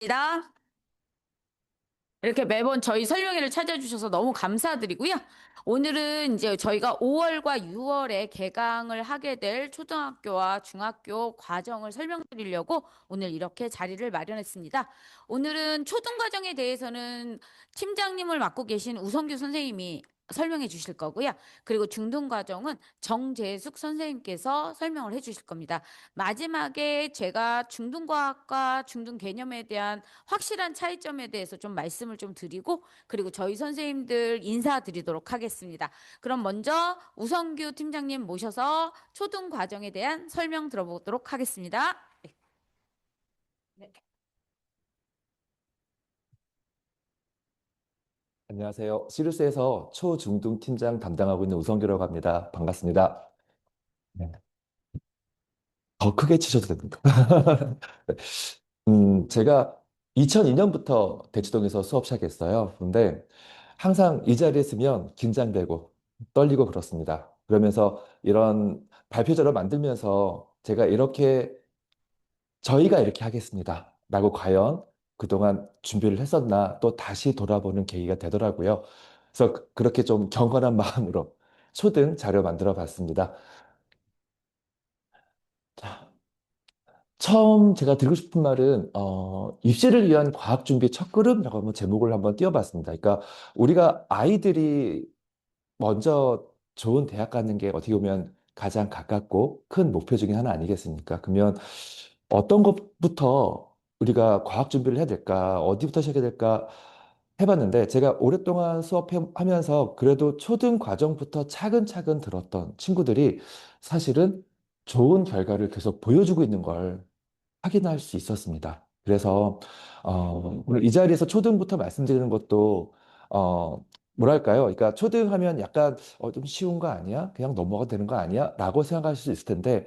입니다. 이렇게 매번 저희 설명회를 찾아주셔서 너무 감사드리고요. 오늘은 이제 저희가 5월과 6월에 개강을 하게 될 초등학교와 중학교 과정을 설명드리려고 오늘 이렇게 자리를 마련했습니다. 오늘은 초등과정에 대해서는 팀장님을 맡고 계신 우성규 선생님이 설명해 주실 거고요. 그리고 중등과정은 정재숙 선생님께서 설명을 해 주실 겁니다. 마지막에 제가 중등과학과 중등개념에 대한 확실한 차이점에 대해서 좀 말씀을 좀 드리고 그리고 저희 선생님들 인사드리도록 하겠습니다. 그럼 먼저 우성규 팀장님 모셔서 초등 과정에 대한 설명 들어보도록 하겠습니다. 네. 안녕하세요. 시루스에서 초중등 팀장 담당하고 있는 우성규라고 합니다. 반갑습니다. 네. 더 크게 치셔도 됩니다. 제가 2002년부터 대치동에서 수업 시작했어요. 그런데 항상 이 자리에 있으면 긴장되고 떨리고 그렇습니다. 그러면서 이런 발표자를 만들면서 제가 이렇게 저희가 이렇게 하겠습니다. 라고 과연 그동안 준비를 했었나 또 다시 돌아보는 계기가 되더라고요. 그래서 그렇게 좀 경건한 마음으로 초등 자료 만들어 봤습니다. 자, 처음 제가 드리고 싶은 말은 입시를 위한 과학 준비 첫걸음이라고 한번 제목을 한번 띄워봤습니다. 그러니까 우리가 아이들이 먼저 좋은 대학 가는 게 어떻게 보면 가장 가깝고 큰 목표 중에 하나 아니겠습니까? 그러면 어떤 것부터 우리가 과학 준비를 해야 될까? 어디부터 시작해야 될까? 해봤는데 제가 오랫동안 수업하면서 그래도 초등 과정부터 차근차근 들었던 친구들이 사실은 좋은 결과를 계속 보여주고 있는 걸 확인할 수 있었습니다. 그래서 오늘 이 자리에서 초등부터 말씀드리는 것도 뭐랄까요? 그러니까 초등하면 약간 좀 쉬운 거 아니야? 그냥 넘어가도 되는 거 아니야? 라고 생각하실 수 있을 텐데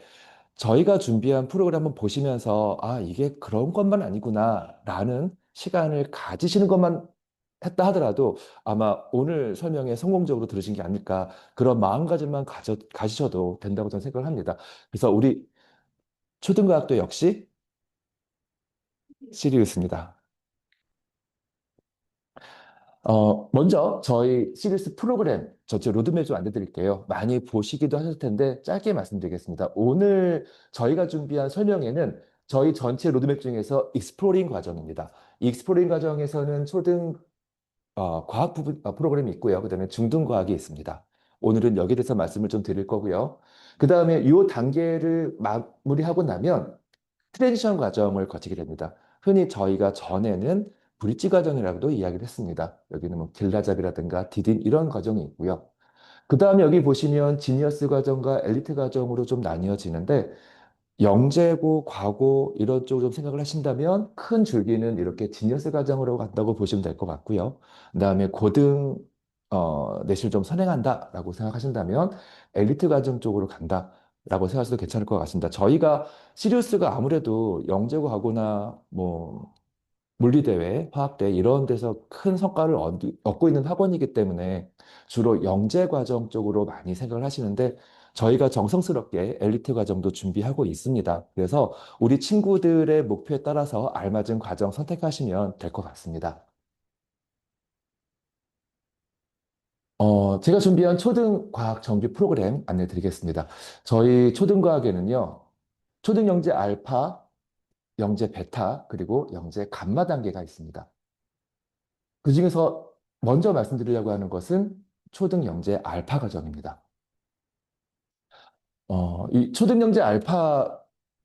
저희가 준비한 프로그램 한번 보시면서 아, 이게 그런 것만 아니구나 라는 시간을 가지시는 것만 했다 하더라도 아마 오늘 설명에 성공적으로 들으신 게 아닐까 그런 마음가짐만 가지셔도 된다고 저는 생각을 합니다. 그래서 우리 초등과학도 역시 시리우스입니다. 먼저 저희 시리스 프로그램 전체 로드맵 좀 알려드릴게요. 많이 보시기도 하실 텐데 짧게 말씀드리겠습니다. 오늘 저희가 준비한 설명회는 저희 전체 로드맵 중에서 익스플로링 과정입니다. 이 익스플로링 과정에서는 초등 과학 부분 프로그램이 있고요. 그다음에 중등 과학이 있습니다. 오늘은 여기에 대해서 말씀을 좀 드릴 거고요. 그다음에 이 단계를 마무리하고 나면 트랜지션 과정을 거치게 됩니다. 흔히 저희가 전에는 브릿지 과정이라고도 이야기를 했습니다. 여기는 뭐 길라잡이라든가 디딘 이런 과정이 있고요. 그 다음에 여기 보시면 지니어스 과정과 엘리트 과정으로 좀 나뉘어지는데 영재고, 과고 이런 쪽으로 좀 생각을 하신다면 큰 줄기는 이렇게 지니어스 과정으로 간다고 보시면 될 것 같고요. 그다음에 고등 내신을 좀 선행한다라고 생각하신다면 엘리트 과정 쪽으로 간다라고 생각하셔도 괜찮을 것 같습니다. 저희가 시리우스가 아무래도 영재고 하거나 뭐 물리대회, 화학대회 이런 데서 큰 성과를 얻고 있는 학원이기 때문에 주로 영재 과정 쪽으로 많이 생각을 하시는데 저희가 정성스럽게 엘리트 과정도 준비하고 있습니다. 그래서 우리 친구들의 목표에 따라서 알맞은 과정 선택하시면 될 것 같습니다. 제가 준비한 초등과학 정규 프로그램 안내 드리겠습니다. 저희 초등과학에는요, 초등영재 알파, 영재 베타, 그리고 영재 감마 단계가 있습니다. 그중에서 먼저 말씀드리려고 하는 것은 초등 영재 알파 과정입니다. 이 초등 영재 알파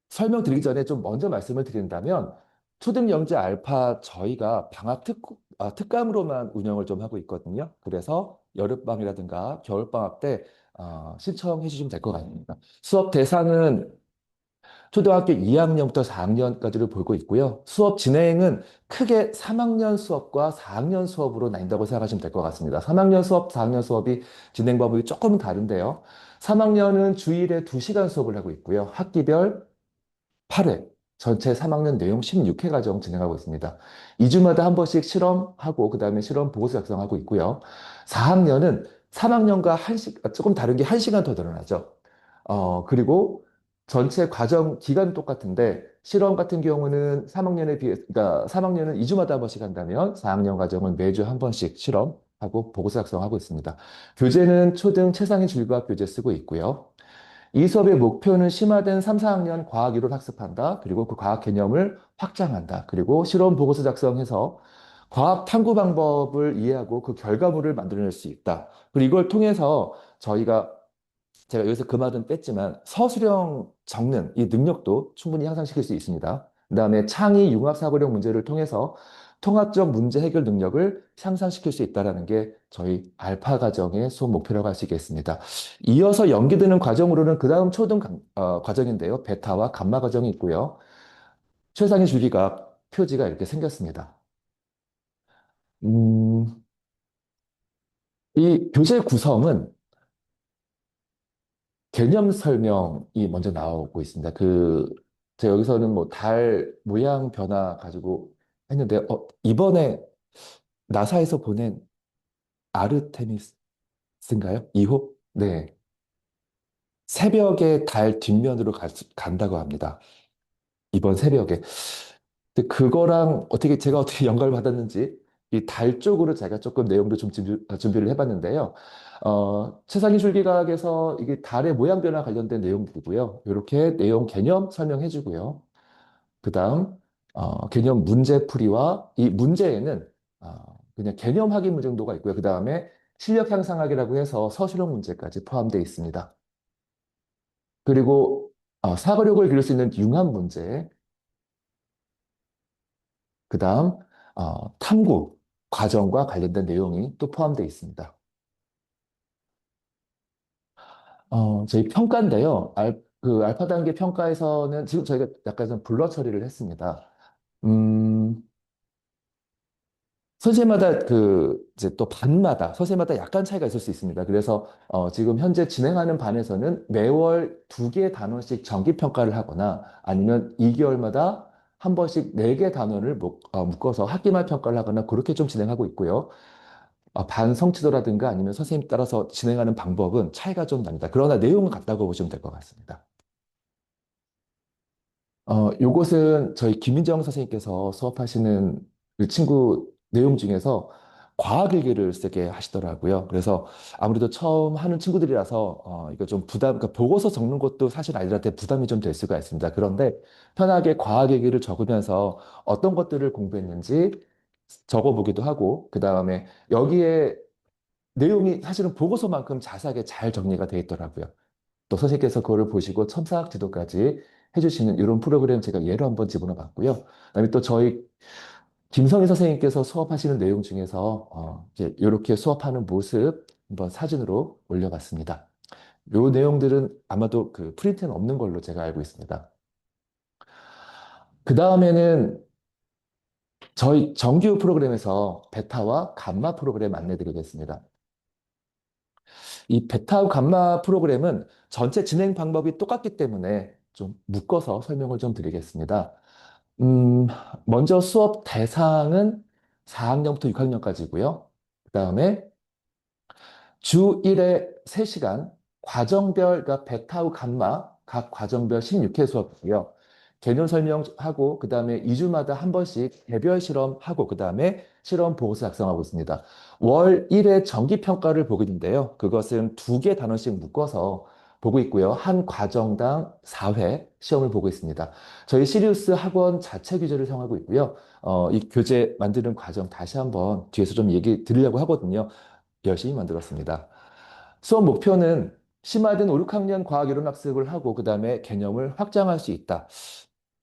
설명드리기 전에 좀 먼저 말씀을 드린다면 초등 영재 알파 저희가 방학 특감으로만 운영을 좀 하고 있거든요. 그래서 여름방이라든가 겨울방학 때 신청해 주시면 될 것 같습니다. 수업 대상은 초등학교 2학년부터 4학년까지를 보고 있고요. 수업 진행은 크게 3학년 수업과 4학년 수업으로 나뉜다고 생각하시면 될 것 같습니다. 3학년 수업, 4학년 수업이 진행 방법이 조금 다른데요. 3학년은 주일에 2시간 수업을 하고 있고요. 학기별 8회, 전체 3학년 내용 16회 과정 진행하고 있습니다. 2주마다 한 번씩 실험하고 그다음에 실험 보고서 작성하고 있고요. 4학년은 3학년과 조금 다른 게 1시간 더 늘어나죠. 그리고 전체 과정 기간은 똑같은데 실험 같은 경우는 3학년에 비해, 그러니까 3학년은 2주마다 한 번씩 한다면 4학년 과정은 매주 한 번씩 실험하고 보고서 작성하고 있습니다. 교재는 초등 최상위 줄과 교재 쓰고 있고요. 이 수업의 목표는 심화된 3, 4학년 과학 이론 학습한다. 그리고 그 과학 개념을 확장한다. 그리고 실험 보고서 작성해서 과학 탐구 방법을 이해하고 그 결과물을 만들어낼 수 있다. 그리고 이걸 통해서 저희가 제가 여기서 그 말은 뺐지만 서술형 적는 이 능력도 충분히 향상시킬 수 있습니다. 그다음에 창의 융합 사고력 문제를 통해서 통합적 문제 해결 능력을 향상시킬 수 있다는 게 저희 알파 과정의 수업 목표라고 할 수 있겠습니다. 이어서 연계되는 과정으로는 그 다음 초등 과정인데요. 베타와 감마 과정이 있고요. 최상위 줄기가 표지가 이렇게 생겼습니다. 음, 이 교재 구성은 개념 설명이 먼저 나오고 있습니다. 제가 여기서는 뭐 달 모양 변화 가지고 했는데, 이번에 나사에서 보낸 아르테미스인가요? 2호? 네. 새벽에 달 뒷면으로 간다고 합니다. 이번 새벽에. 근데 그거랑 제가 어떻게 연관을 받았는지 이 달 쪽으로 제가 조금 내용도 좀 준비를 해봤는데요. 최상위 줄기각에서 이게 달의 모양 변화 관련된 내용들이고요. 이렇게 내용 개념 설명해주고요. 그 다음 개념 문제풀이와 이 문제에는 그냥 개념 확인 문제 정도가 있고요. 그 다음에 실력 향상하기라고 해서 서술형 문제까지 포함되어 있습니다. 그리고 사고력을 기를 수 있는 융합 문제, 그 다음 탐구 과정과 관련된 내용이 또 포함되어 있습니다. 저희 평가인데요. 알파 단계 평가에서는 지금 저희가 약간 좀 블러 처리를 했습니다. 음, 선생님마다 이제 또 반마다, 선생님마다 약간 차이가 있을 수 있습니다. 그래서 지금 현재 진행하는 반에서는 매월 2개 단원씩 정기 평가를 하거나 아니면 2개월마다 한 번씩 4개 단원을 묶어서 학기말 평가를 하거나 그렇게 좀 진행하고 있고요. 반 성취도라든가 아니면 선생님 따라서 진행하는 방법은 차이가 좀 납니다. 그러나 내용은 같다고 보시면 될 것 같습니다. 요것은 저희 김민정 선생님께서 수업하시는 그 친구 내용 중에서 과학일기를 쓰게 하시더라고요. 그래서 아무래도 처음 하는 친구들이라서 이거 좀 그러니까 보고서 적는 것도 사실 아이들한테 부담이 좀 될 수가 있습니다. 그런데 편하게 과학일기를 적으면서 어떤 것들을 공부했는지 적어보기도 하고, 그 다음에 여기에 내용이 사실은 보고서만큼 자세하게 잘 정리가 되어 있더라고요. 또 선생님께서 그거를 보시고 첨삭 지도까지 해주시는 이런 프로그램 제가 예로 한번 집어넣어 봤고요. 그다음에 또 저희 김성희 선생님께서 수업하시는 내용 중에서 이제 이렇게 수업하는 모습 한번 사진으로 올려봤습니다. 요 내용들은 아마도 그 프린트는 없는 걸로 제가 알고 있습니다. 그 다음에는 저희 정규 프로그램에서 베타와 감마 프로그램 안내드리겠습니다. 이 베타 감마 프로그램은 전체 진행 방법이 똑같기 때문에 좀 묶어서 설명을 좀 드리겠습니다. 음, 먼저 수업 대상은 4학년부터 6학년까지고요. 그 다음에 주 1회 3시간, 과정별, 그러니까 베타 후 감마, 각 과정별 16회 수업이고요. 개념 설명하고, 그 다음에 2주마다 한 번씩 개별 실험하고, 그 다음에 실험 보고서 작성하고 있습니다. 월 1회 정기평가를 보게 되는데요. 그것은 2개 단원씩 묶어서 보고 있고요. 한 과정당 4회 시험을 보고 있습니다. 저희 시리우스 학원 자체 교재를 사용하고 있고요. 이 교재 만드는 과정 다시 한번 뒤에서 좀 얘기 드리려고 하거든요. 열심히 만들었습니다. 수업 목표는 심화된 5, 6학년 과학이론 학습을 하고 그 다음에 개념을 확장할 수 있다.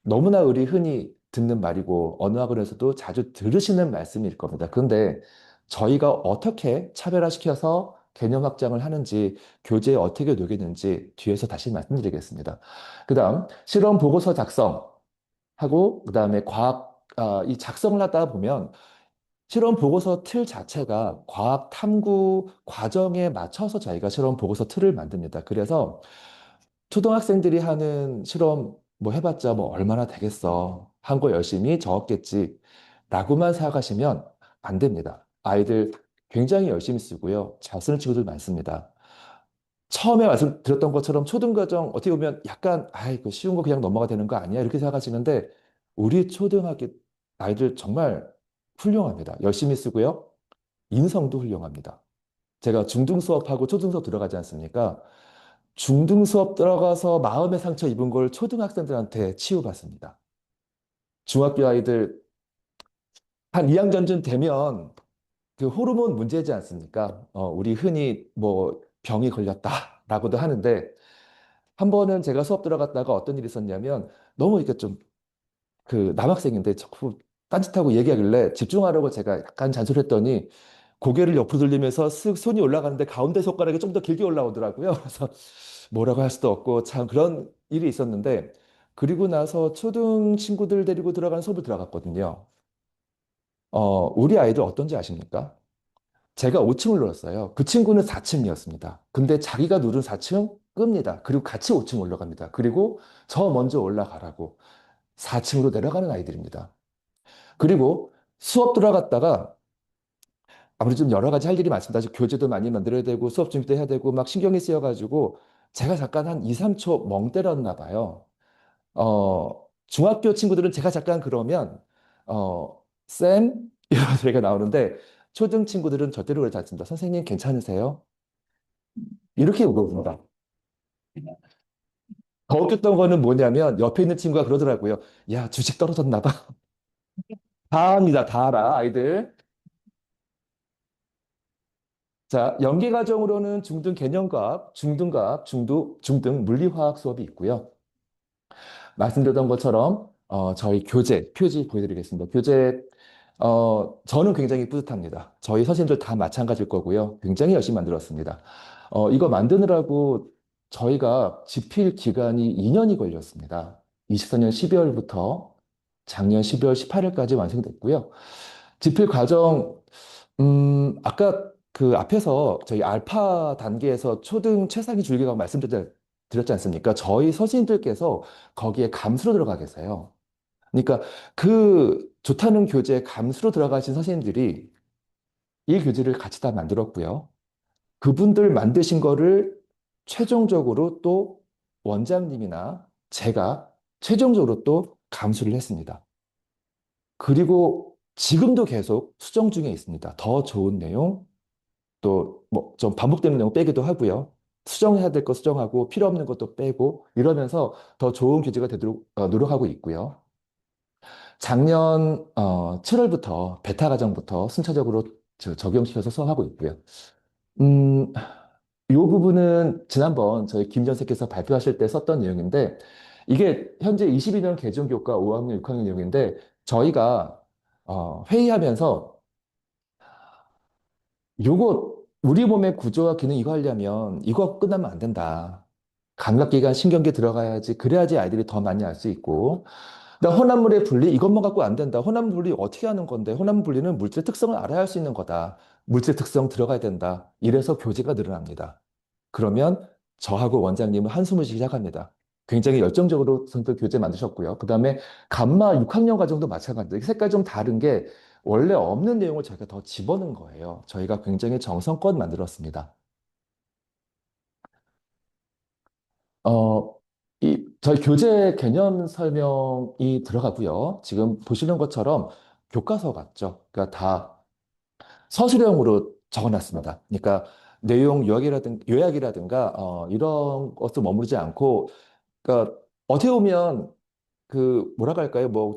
너무나 우리 흔히 듣는 말이고 어느 학원에서도 자주 들으시는 말씀일 겁니다. 그런데 저희가 어떻게 차별화시켜서 개념 확장을 하는지 교재에 어떻게 녹이는지 뒤에서 다시 말씀드리겠습니다. 그 다음 실험 보고서 작성하고 그 다음에 이 작성을 하다 보면 실험 보고서 틀 자체가 과학 탐구 과정에 맞춰서 저희가 실험 보고서 틀을 만듭니다. 그래서 초등학생들이 하는 실험 뭐 해봤자 뭐 얼마나 되겠어. 한 거 열심히 적었겠지. 라고만 생각하시면 안 됩니다. 아이들 굉장히 열심히 쓰고요. 잘 쓰는 친구들 많습니다. 처음에 말씀드렸던 것처럼 초등과정 어떻게 보면 약간 아이 그 쉬운 거 그냥 넘어가 되는 거 아니야 이렇게 생각하시는데 우리 초등학교 아이들 정말 훌륭합니다. 열심히 쓰고요. 인성도 훌륭합니다. 제가 중등 수업하고 초등 수업 들어가지 않습니까? 중등 수업 들어가서 마음의 상처 입은 걸 초등학생들한테 치유받습니다. 중학교 아이들 한 2학년쯤 되면 그 호르몬 문제지 않습니까? 우리 흔히 뭐 병이 걸렸다라고도 하는데 한 번은 제가 수업 들어갔다가 어떤 일이 있었냐면 너무 이렇게 좀 그 남학생인데 자꾸 딴짓하고 얘기하길래 집중하라고 제가 약간 잔소리했더니 고개를 옆으로 돌리면서 쓱 손이 올라가는데 가운데 손가락이 좀 더 길게 올라오더라고요. 그래서 뭐라고 할 수도 없고 참 그런 일이 있었는데 그리고 나서 초등 친구들 데리고 들어간 수업을 들어갔거든요. 우리 아이들 어떤지 아십니까? 제가 5층을 눌렀어요. 그 친구는 4층이었습니다. 근데 자기가 누른 4층 끕니다. 그리고 같이 5층 올라갑니다. 그리고 저 먼저 올라가라고 4층으로 내려가는 아이들입니다. 그리고 수업 들어갔다가 아무래도 좀 여러 가지 할 일이 많습니다. 아직 교재도 많이 만들어야 되고 수업 준비도 해야 되고 막 신경이 쓰여가지고 제가 잠깐 한 2, 3초 멍 때렸나 봐요. 중학교 친구들은 제가 잠깐 그러면 쌤? 이런 소리가 나오는데 초등 친구들은 절대로 그러지 않습니다. 선생님 괜찮으세요? 이렇게 물어봅니다. 더 웃겼던 거는 뭐냐면 옆에 있는 친구가 그러더라고요. 야, 주식 떨어졌나 봐. 다 합니다. 다 알아, 아이들. 자, 연계 과정으로는 중등 개념과학, 중등과학, 중등 물리화학 수업이 있고요. 말씀드렸던 것처럼 저희 교재, 표지 보여드리겠습니다. 교재 저는 굉장히 뿌듯합니다. 저희 선생님들 다 마찬가지일 거고요. 굉장히 열심히 만들었습니다. 이거 만드느라고 저희가 집필 기간이 2년이 걸렸습니다. 24년 12월부터 작년 12월 18일까지 완성됐고요. 집필 과정, 아까 그 앞에서 저희 알파 단계에서 초등 최상위 줄기라고 말씀드렸지 않습니까? 저희 선생님들께서 거기에 감수로 들어가 계세요. 그러니까 그 좋다는 교재에 감수로 들어가신 선생님들이 이 교재를 같이 다 만들었고요. 그분들 만드신 거를 최종적으로 또 원장님이나 제가 최종적으로 또 감수를 했습니다. 그리고 지금도 계속 수정 중에 있습니다. 더 좋은 내용, 또 뭐 좀 반복되는 내용 빼기도 하고요. 수정해야 될 거 수정하고 필요 없는 것도 빼고 이러면서 더 좋은 교재가 되도록 노력하고 있고요. 작년 7월부터 베타 과정부터 순차적으로 적용시켜서 수업하고 있고요. 음, 이 부분은 지난번 저희 김 전세께서 발표하실 때 썼던 내용인데 이게 현재 22년 개정교과 5학년, 6학년 내용인데 저희가 회의하면서 요거 우리 몸의 구조와 기능 이거 하려면 이거 끝나면 안 된다. 감각기관 신경계 들어가야지 그래야지 아이들이 더 많이 알 수 있고 그다음 혼합물의 분리 이것만 갖고 안 된다. 혼합물 분리 어떻게 하는 건데? 혼합물 분리는 물질 특성을 알아야 할 수 있는 거다. 물질 특성 들어가야 된다. 이래서 교재가 늘어납니다. 그러면 저하고 원장님은 한숨을 시작합니다. 굉장히 열정적으로 선생님 교재 만드셨고요. 그다음에 감마 6학년 과정도 마찬가지입니다. 색깔 좀 다른 게 원래 없는 내용을 저희가 더 집어넣은 거예요. 저희가 굉장히 정성껏 만들었습니다. 어, 저희 교재 개념 설명이 들어가고요. 지금 보시는 것처럼 교과서 같죠? 그러니까 다 서술형으로 적어놨습니다. 그러니까 내용 요약이라든가 이런 것도 머무르지 않고, 그러니까 어떻게 보면 그 뭐라고 할까요? 뭐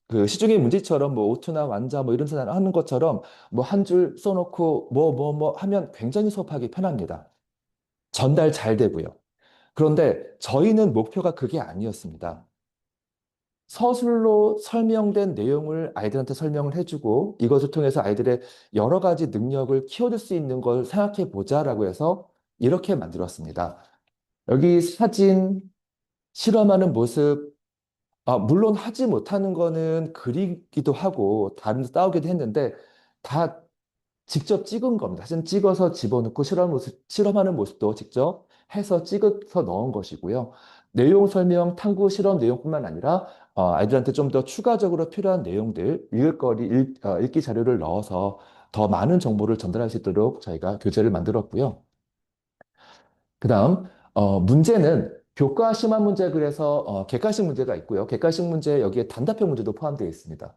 그 시중의 문제처럼 뭐 오투나 완자 뭐 이런 거 하는 것처럼 뭐 한 줄 써놓고 뭐 하면 굉장히 수업하기 편합니다. 전달 잘 되고요. 그런데 저희는 목표가 그게 아니었습니다. 서술로 설명된 내용을 아이들한테 설명을 해주고 이것을 통해서 아이들의 여러 가지 능력을 키워줄 수 있는 걸 생각해 보자라고 해서 이렇게 만들었습니다. 여기 사진, 실험하는 모습, 물론 하지 못하는 거는 그리기도 하고 다른 데 따오기도 했는데 다 직접 찍은 겁니다. 사진 찍어서 집어넣고 실험하는 모습도 직접 해서 찍어서 넣은 것이고요. 내용 설명, 탐구, 실험 내용뿐만 아니라 아이들한테 좀 더 추가적으로 필요한 내용들, 읽기 자료를 넣어서 더 많은 정보를 전달할 수 있도록 저희가 교재를 만들었고요. 그다음 문제는 교과 심화 문제 그래서 객관식 문제가 있고요. 객관식 문제 여기에 단답형 문제도 포함되어 있습니다.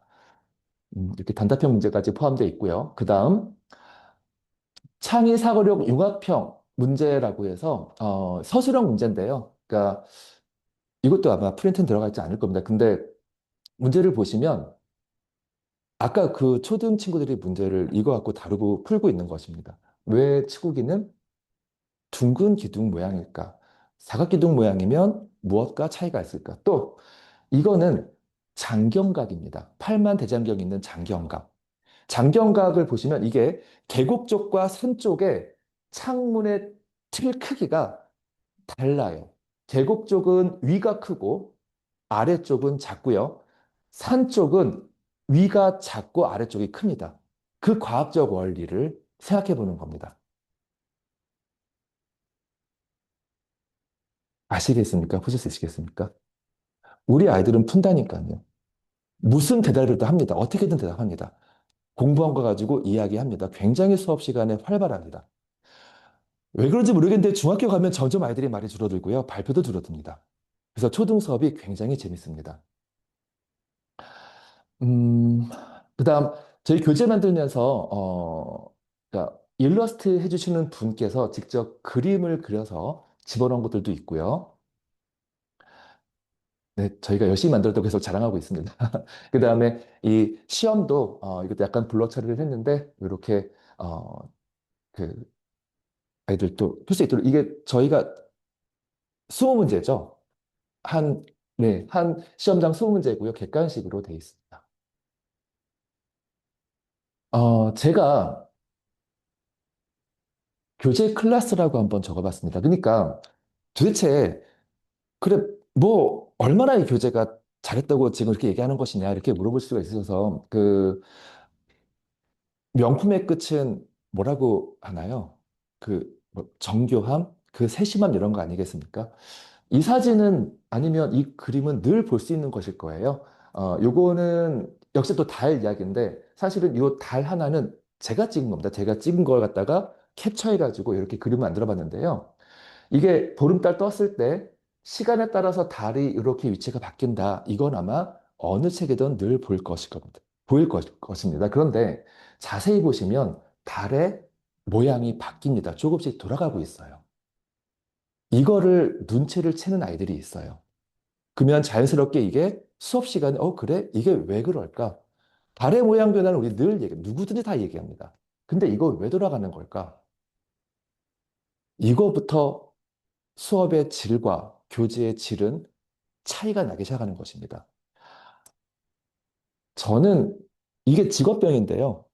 이렇게 단답형 문제까지 포함되어 있고요. 그다음 창의 사고력 융합형 문제라고 해서 서술형 문제인데요. 그러니까 이것도 아마 프린트는 들어가 있지 않을 겁니다. 근데 문제를 보시면 아까 그 초등 친구들이 문제를 이거 갖고 다루고 풀고 있는 것입니다. 왜 치고기는 둥근 기둥 모양일까? 사각기둥 모양이면 무엇과 차이가 있을까? 또 이거는 장경각입니다. 팔만 대장경 있는 장경각. 장경각을 보시면 이게 계곡 쪽과 산 쪽에 창문의 틀 크기가 달라요. 계곡 쪽은 위가 크고 아래쪽은 작고요. 산 쪽은 위가 작고 아래쪽이 큽니다. 그 과학적 원리를 생각해 보는 겁니다. 아시겠습니까? 보실 수 있으시겠습니까? 우리 아이들은 푼다니까요. 무슨 대답을 다 합니다. 어떻게든 대답합니다. 공부한 거 가지고 이야기합니다. 굉장히 수업 시간에 활발합니다. 왜 그런지 모르겠는데 중학교 가면 점점 아이들이 말이 줄어들고요. 발표도 줄어듭니다. 그래서 초등 수업이 굉장히 재밌습니다. 음, 그다음 저희 교재 만들면서 그러니까 일러스트 해주시는 분께서 직접 그림을 그려서 집어넣은 것들도 있고요. 네, 저희가 열심히 만들었다고 계속 자랑하고 있습니다. 그다음에 이 시험도 이것도 약간 블럭 처리를 했는데 이렇게 그 아이들도 풀 수 있도록 이게 저희가 20문제죠. 한, 네, 한 시험당 20문제고요. 객관식으로 돼 있습니다. 제가 교재 클래스라고 한번 적어봤습니다. 그러니까 도대체, 그래, 뭐, 얼마나 이 교재가 잘했다고 지금 이렇게 얘기하는 것이냐, 이렇게 물어볼 수가 있어서, 명품의 끝은 뭐라고 하나요? 뭐 정교함? 그 세심함 이런 거 아니겠습니까? 이 사진은 아니면 이 그림은 늘 볼 수 있는 것일 거예요. 요거는 역시 또 달 이야기인데 사실은 이 달 하나는 제가 찍은 겁니다. 제가 찍은 걸 갖다가 캡처해가지고 이렇게 그림을 만들어 봤는데요. 이게 보름달 떴을 때 시간에 따라서 달이 이렇게 위치가 바뀐다. 이건 아마 어느 책에든 늘 볼 것일 겁니다. 것입니다. 그런데 자세히 보시면 달의 모양이 바뀝니다. 조금씩 돌아가고 있어요. 이거를 눈치를 채는 아이들이 있어요. 그러면 자연스럽게 이게 수업 시간에, 그래? 이게 왜 그럴까? 달의 모양 변화는 우리 늘 누구든지 다 얘기합니다. 근데 이거 왜 돌아가는 걸까? 이거부터 수업의 질과 교재의 질은 차이가 나기 시작하는 것입니다. 저는 이게 직업병인데요.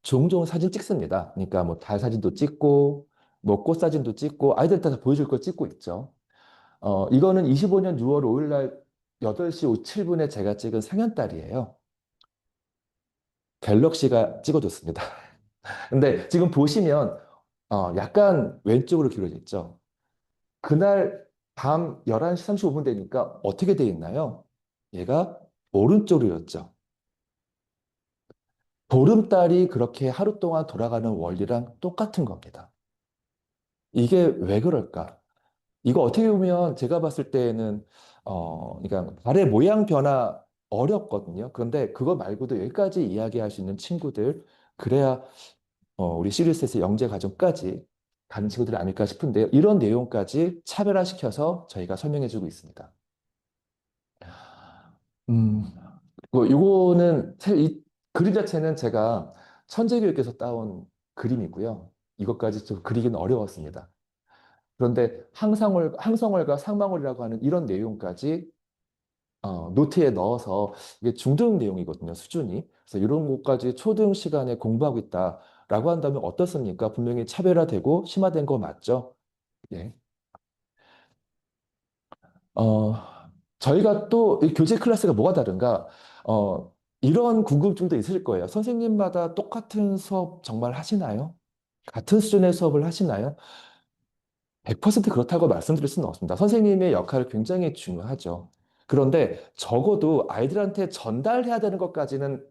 종종 사진 찍습니다. 그러니까 뭐 달 사진도 찍고, 뭐 꽃 사진도 찍고, 아이들한테 다 보여줄 걸 찍고 있죠. 이거는 25년 6월 5일 날 8시 57분에 제가 찍은 상현달이에요. 갤럭시가 찍어줬습니다. 근데 지금 보시면 약간 왼쪽으로 기울어져 있죠. 그날 밤 11시 35분 되니까 어떻게 돼 있나요? 얘가 오른쪽이었죠. 보름달이 그렇게 하루 동안 돌아가는 원리랑 똑같은 겁니다. 이게 왜 그럴까? 이거 어떻게 보면 제가 봤을 때는 그러니까 발의 모양 변화 어렵거든요. 그런데 그거 말고도 여기까지 이야기할 수 있는 친구들, 그래야 우리 시리스에서 영재 과정까지 가는 친구들이 아닐까 싶은데요. 이런 내용까지 차별화시켜서 저희가 설명해주고 있습니다. 음, 이 그림 자체는 제가 천재교육에서 따온 그림이고요. 이것까지 좀 그리기는 어려웠습니다. 그런데 항성월과 상망월이라고 하는 이런 내용까지 노트에 넣어서 이게 중등 내용이거든요, 수준이. 그래서 이런 것까지 초등 시간에 공부하고 있다라고 한다면 어떻습니까? 분명히 차별화되고 심화된 거 맞죠? 예. 어, 저희가 또 이 교재 클래스가 뭐가 다른가? 이런 궁금증도 있을 거예요. 선생님마다 똑같은 수업 정말 하시나요? 같은 수준의 수업을 하시나요? 100% 그렇다고 말씀드릴 수는 없습니다. 선생님의 역할이 굉장히 중요하죠. 그런데 적어도 아이들한테 전달해야 되는 것까지는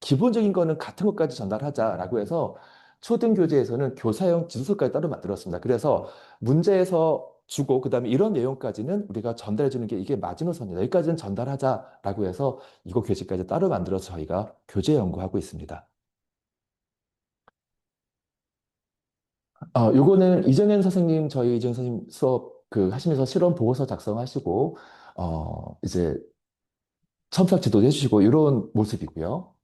기본적인 거는 같은 것까지 전달하자라고 해서 초등 교재에서는 교사용 지도서까지 따로 만들었습니다. 그래서 문제에서 주고 그다음에 이런 내용까지는 우리가 전달해 주는 게 이게 마지노선이다. 여기까지는 전달하자라고 해서 이거 교재까지 따로 만들어서 저희가 교재 연구하고 있습니다. 요거는 이정현 선생님, 저희 이정현 선생님 수업 그 하시면서 실험 보고서 작성하시고, 이제 첨삭 지도도 해주시고, 이런 모습이고요.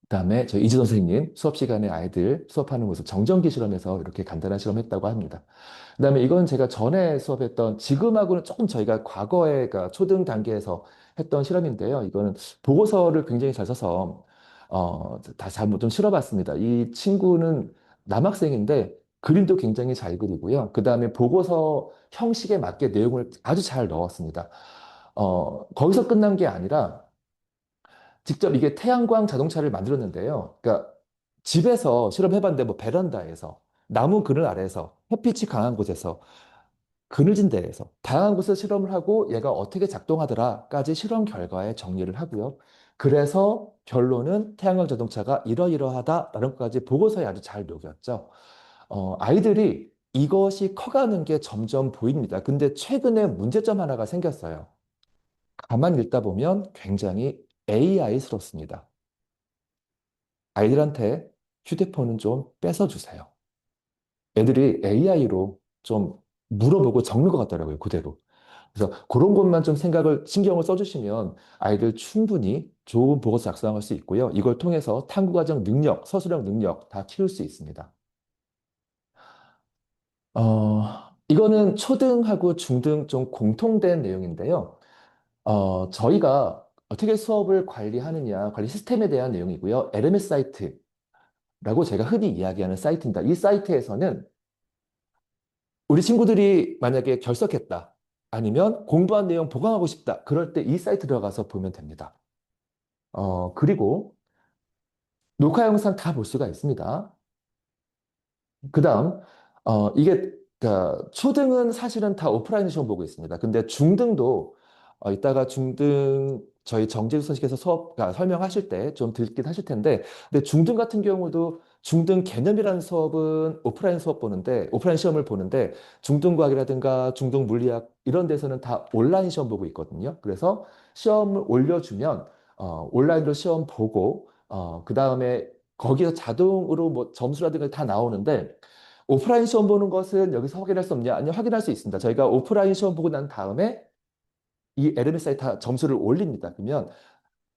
그다음에 저희 이지 선생님 수업 시간에 아이들 수업하는 모습 정전기 실험에서 이렇게 간단한 실험했다고 합니다. 그다음에 이건 제가 전에 수업했던 지금하고는 조금 저희가 과거에 그러니까 초등 단계에서 했던 실험인데요. 이거는 보고서를 굉장히 잘 써서 다시 한번 좀 실어봤습니다. 이 친구는 남학생인데 그림도 굉장히 잘 그리고요. 그다음에 보고서 형식에 맞게 내용을 아주 잘 넣었습니다. 거기서 끝난 게 아니라 직접 이게 태양광 자동차를 만들었는데요. 그러니까 집에서 실험해봤는데 뭐 베란다에서 나무 그늘 아래에서 햇빛이 강한 곳에서 그늘진 데에서 다양한 곳에서 실험을 하고 얘가 어떻게 작동하더라까지 실험 결과에 정리를 하고요. 그래서 결론은 태양광 자동차가 이러이러하다라는 것까지 보고서에 아주 잘 녹였죠. 아이들이 이것이 커가는 게 점점 보입니다. 근데 최근에 문제점 하나가 생겼어요. 가만히 읽다 보면 굉장히 AI스럽습니다. 아이들한테 휴대폰은 좀 뺏어주세요. 애들이 AI로 좀 물어보고 적는 것 같더라고요, 그대로. 그래서 그런 것만 좀 신경을 써주시면 아이들 충분히 좋은 보고서 작성할 수 있고요. 이걸 통해서 탐구과정 능력, 서술형 능력 다 키울 수 있습니다. 이거는 초등하고 중등 좀 공통된 내용인데요. 저희가 어떻게 수업을 관리하느냐, 관리 시스템에 대한 내용이고요. LMS 사이트라고 제가 흔히 이야기하는 사이트입니다. 이 사이트에서는 우리 친구들이 만약에 결석했다. 아니면 공부한 내용 보강하고 싶다. 그럴 때 이 사이트 들어가서 보면 됩니다. 그리고 녹화 영상 다 볼 수가 있습니다. 그 다음, 이게, 초등은 사실은 다 오프라인 시험 보고 있습니다. 근데 중등도, 이따가 중등, 저희 정재수 선생님께서 설명하실 때 좀 듣긴 하실 텐데, 근데 중등 같은 경우도 중등 개념이라는 수업은 오프라인 수업 보는데, 오프라인 시험을 보는데, 중등 과학이라든가 중등 물리학 이런 데서는 다 온라인 시험 보고 있거든요. 그래서 시험을 올려주면, 온라인으로 시험 보고, 그 다음에 거기서 자동으로 뭐 점수라든가 다 나오는데 오프라인 시험 보는 것은 여기서 확인할 수 없냐? 아니요, 확인할 수 있습니다. 저희가 오프라인 시험 보고 난 다음에 이 LMS 사이트 점수를 올립니다. 그러면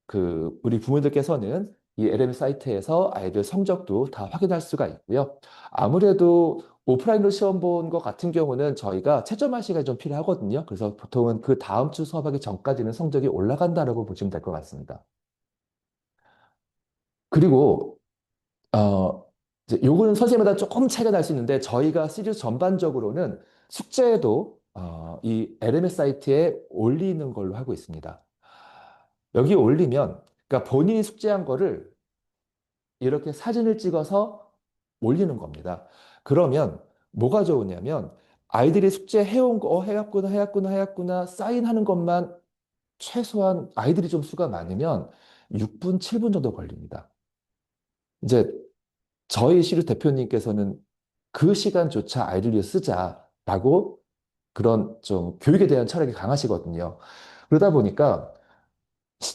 그 우리 부모님들께서는 이 LMS 사이트에서 아이들 성적도 다 확인할 수가 있고요. 아무래도 오프라인으로 시험 본 것 같은 경우는 저희가 채점할 시간이 좀 필요하거든요. 그래서 보통은 그 다음 주 수업하기 전까지는 성적이 올라간다라고 보시면 될 것 같습니다. 그리고 이제 요거는 선생님마다 조금 차이가 날 수 있는데 저희가 시리즈 전반적으로는 숙제도 이 LMS 사이트에 올리는 걸로 하고 있습니다. 여기 올리면 그러니까 본인이 숙제한 거를 이렇게 사진을 찍어서 올리는 겁니다. 그러면 뭐가 좋으냐면 아이들이 숙제 해온 거 해왔구나 해왔구나 해왔구나 사인하는 것만 최소한 아이들이 좀 수가 많으면 6분, 7분 정도 걸립니다. 이제 저희 시루 대표님께서는 그 시간조차 아이들 위해 쓰자라고 그런 좀 교육에 대한 철학이 강하시거든요. 그러다 보니까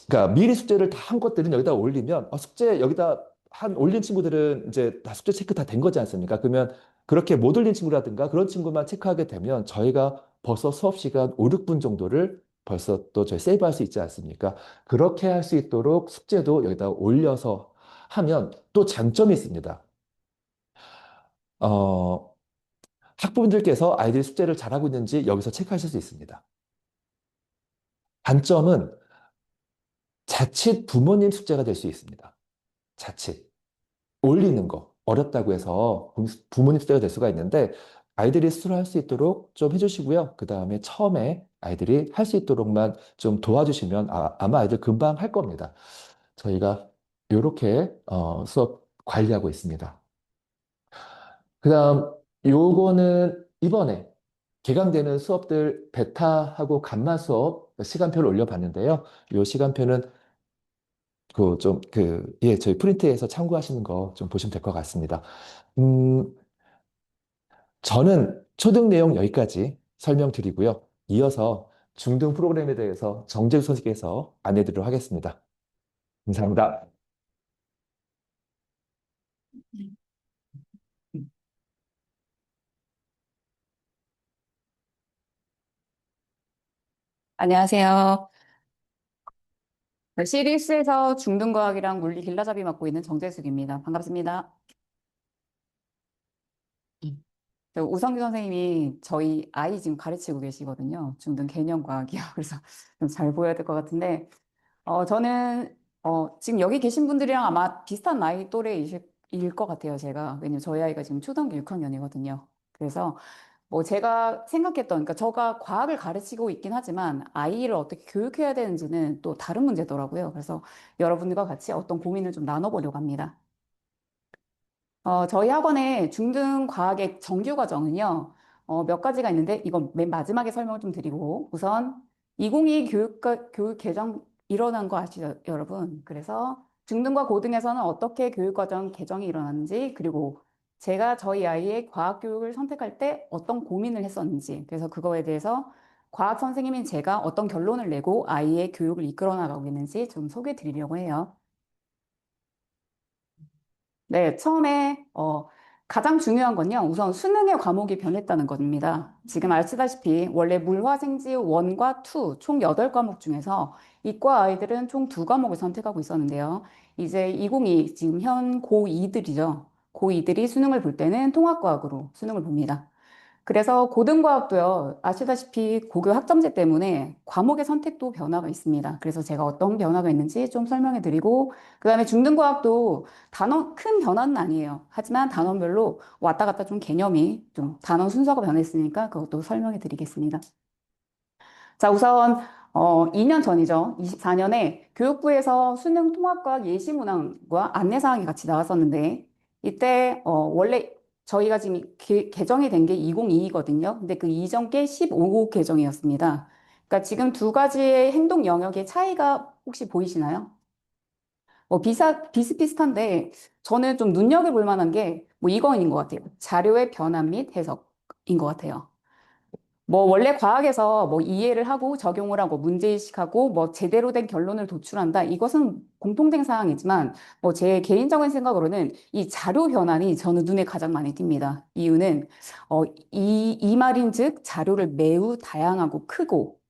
그러니까 미리 숙제를 다 한 것들은 여기다 올리면 숙제 여기다 한 올린 친구들은 이제 다 숙제 체크 다 된 거지 않습니까? 그러면 그렇게 못 올린 친구라든가 그런 친구만 체크하게 되면 저희가 벌써 수업 시간 5, 6분 정도를 벌써 또 저희 세이브할 수 있지 않습니까? 그렇게 할 수 있도록 숙제도 여기다 올려서 하면 또 장점이 있습니다. 어, 학부모님들께서 아이들이 숙제를 잘하고 있는지 여기서 체크하실 수 있습니다. 단점은 자칫 부모님 숙제가 될 수 있습니다. 자칫. 올리는 거 어렵다고 해서 부모님 숙제가 될 수가 있는데 아이들이 스스로 할 수 있도록 좀 해주시고요. 그 다음에 처음에 아이들이 할 수 있도록만 좀 도와주시면 아마 아이들 금방 할 겁니다. 저희가 이렇게 수업 관리하고 있습니다. 그 다음 요거는 이번에 개강되는 수업들 베타하고 감마 수업 시간표를 올려봤는데요. 이 시간표는 예, 저희 프린트에서 참고하시는 거 좀 보시면 될 것 같습니다. 음, 저는 초등 내용 여기까지 설명드리고요. 이어서 중등 프로그램에 대해서 정재수 선생님께서 안내드리도록 하겠습니다. 감사합니다. 안녕하세요. 시리스에서 중등과학이랑 물리 길라잡이 맡고 있는 정재숙입니다. 반갑습니다. 우성규 선생님이 저희 아이 지금 가르치고 계시거든요. 중등 개념과학이요. 그래서 좀 잘 보여야 될 것 같은데, 저는 지금 여기 계신 분들이랑 아마 비슷한 나이 또래이실 것 같아요, 제가. 왜냐면 저희 아이가 지금 초등학교 6학년이거든요. 그래서 뭐 제가 생각했던, 그러니까 제가 과학을 가르치고 있긴 하지만 아이를 어떻게 교육해야 되는지는 또 다른 문제더라고요. 그래서 여러분들과 같이 어떤 고민을 좀 나눠보려고 합니다. 저희 학원의 중등 과학의 정규 과정은요, 몇 가지가 있는데, 이건 맨 마지막에 설명을 좀 드리고, 우선 2022 교육 개정 일어난 거 아시죠, 여러분? 그래서 중등과 고등에서는 어떻게 교육 과정 개정이 일어났는지, 그리고 제가 저희 아이의 과학 교육을 선택할 때 어떤 고민을 했었는지, 그래서 그거에 대해서 과학 선생님인 제가 어떤 결론을 내고 아이의 교육을 이끌어 나가고 있는지 좀 소개해 드리려고 해요. 네, 처음에 가장 중요한 건요. 우선 수능의 과목이 변했다는 겁니다. 지금 아시다시피 원래 물화생지 1과 2, 총 8과목 중에서 이과 아이들은 총 2과목을 선택하고 있었는데요. 이제 2022, 지금 현 고2들이죠. 고2들이 수능을 볼 때는 통합과학으로 수능을 봅니다. 그래서 고등과학도요, 아시다시피 고교 학점제 때문에 과목의 선택도 변화가 있습니다. 그래서 제가 어떤 변화가 있는지 좀 설명해 드리고, 그 다음에 중등과학도 큰 변화는 아니에요. 하지만 단원별로 왔다 갔다 좀 개념이 좀 단원 순서가 변했으니까 그것도 설명해 드리겠습니다. 자, 우선 2년 전이죠. 24년에 교육부에서 수능 통합과학 예시문항과 안내사항이 같이 나왔었는데 이때 원래 저희가 지금 개정이 된 게 2022거든요. 근데 그 이전 게 15호 개정이었습니다. 그러니까 지금 두 가지의 행동 영역의 차이가 혹시 보이시나요? 비슷비슷한데 저는 좀 눈여겨볼 만한 게 뭐 이거인 것 같아요. 자료의 변환 및 해석인 것 같아요. 뭐 원래 과학에서 뭐 이해를 하고 적용을 하고 문제의식하고 뭐 제대로 된 결론을 도출한다. 이것은 공통된 사항이지만 뭐 제 개인적인 생각으로는 이 자료 변환이 저는 눈에 가장 많이 띕니다. 이유는 이 말인즉 자료를 매우 다양하고 크고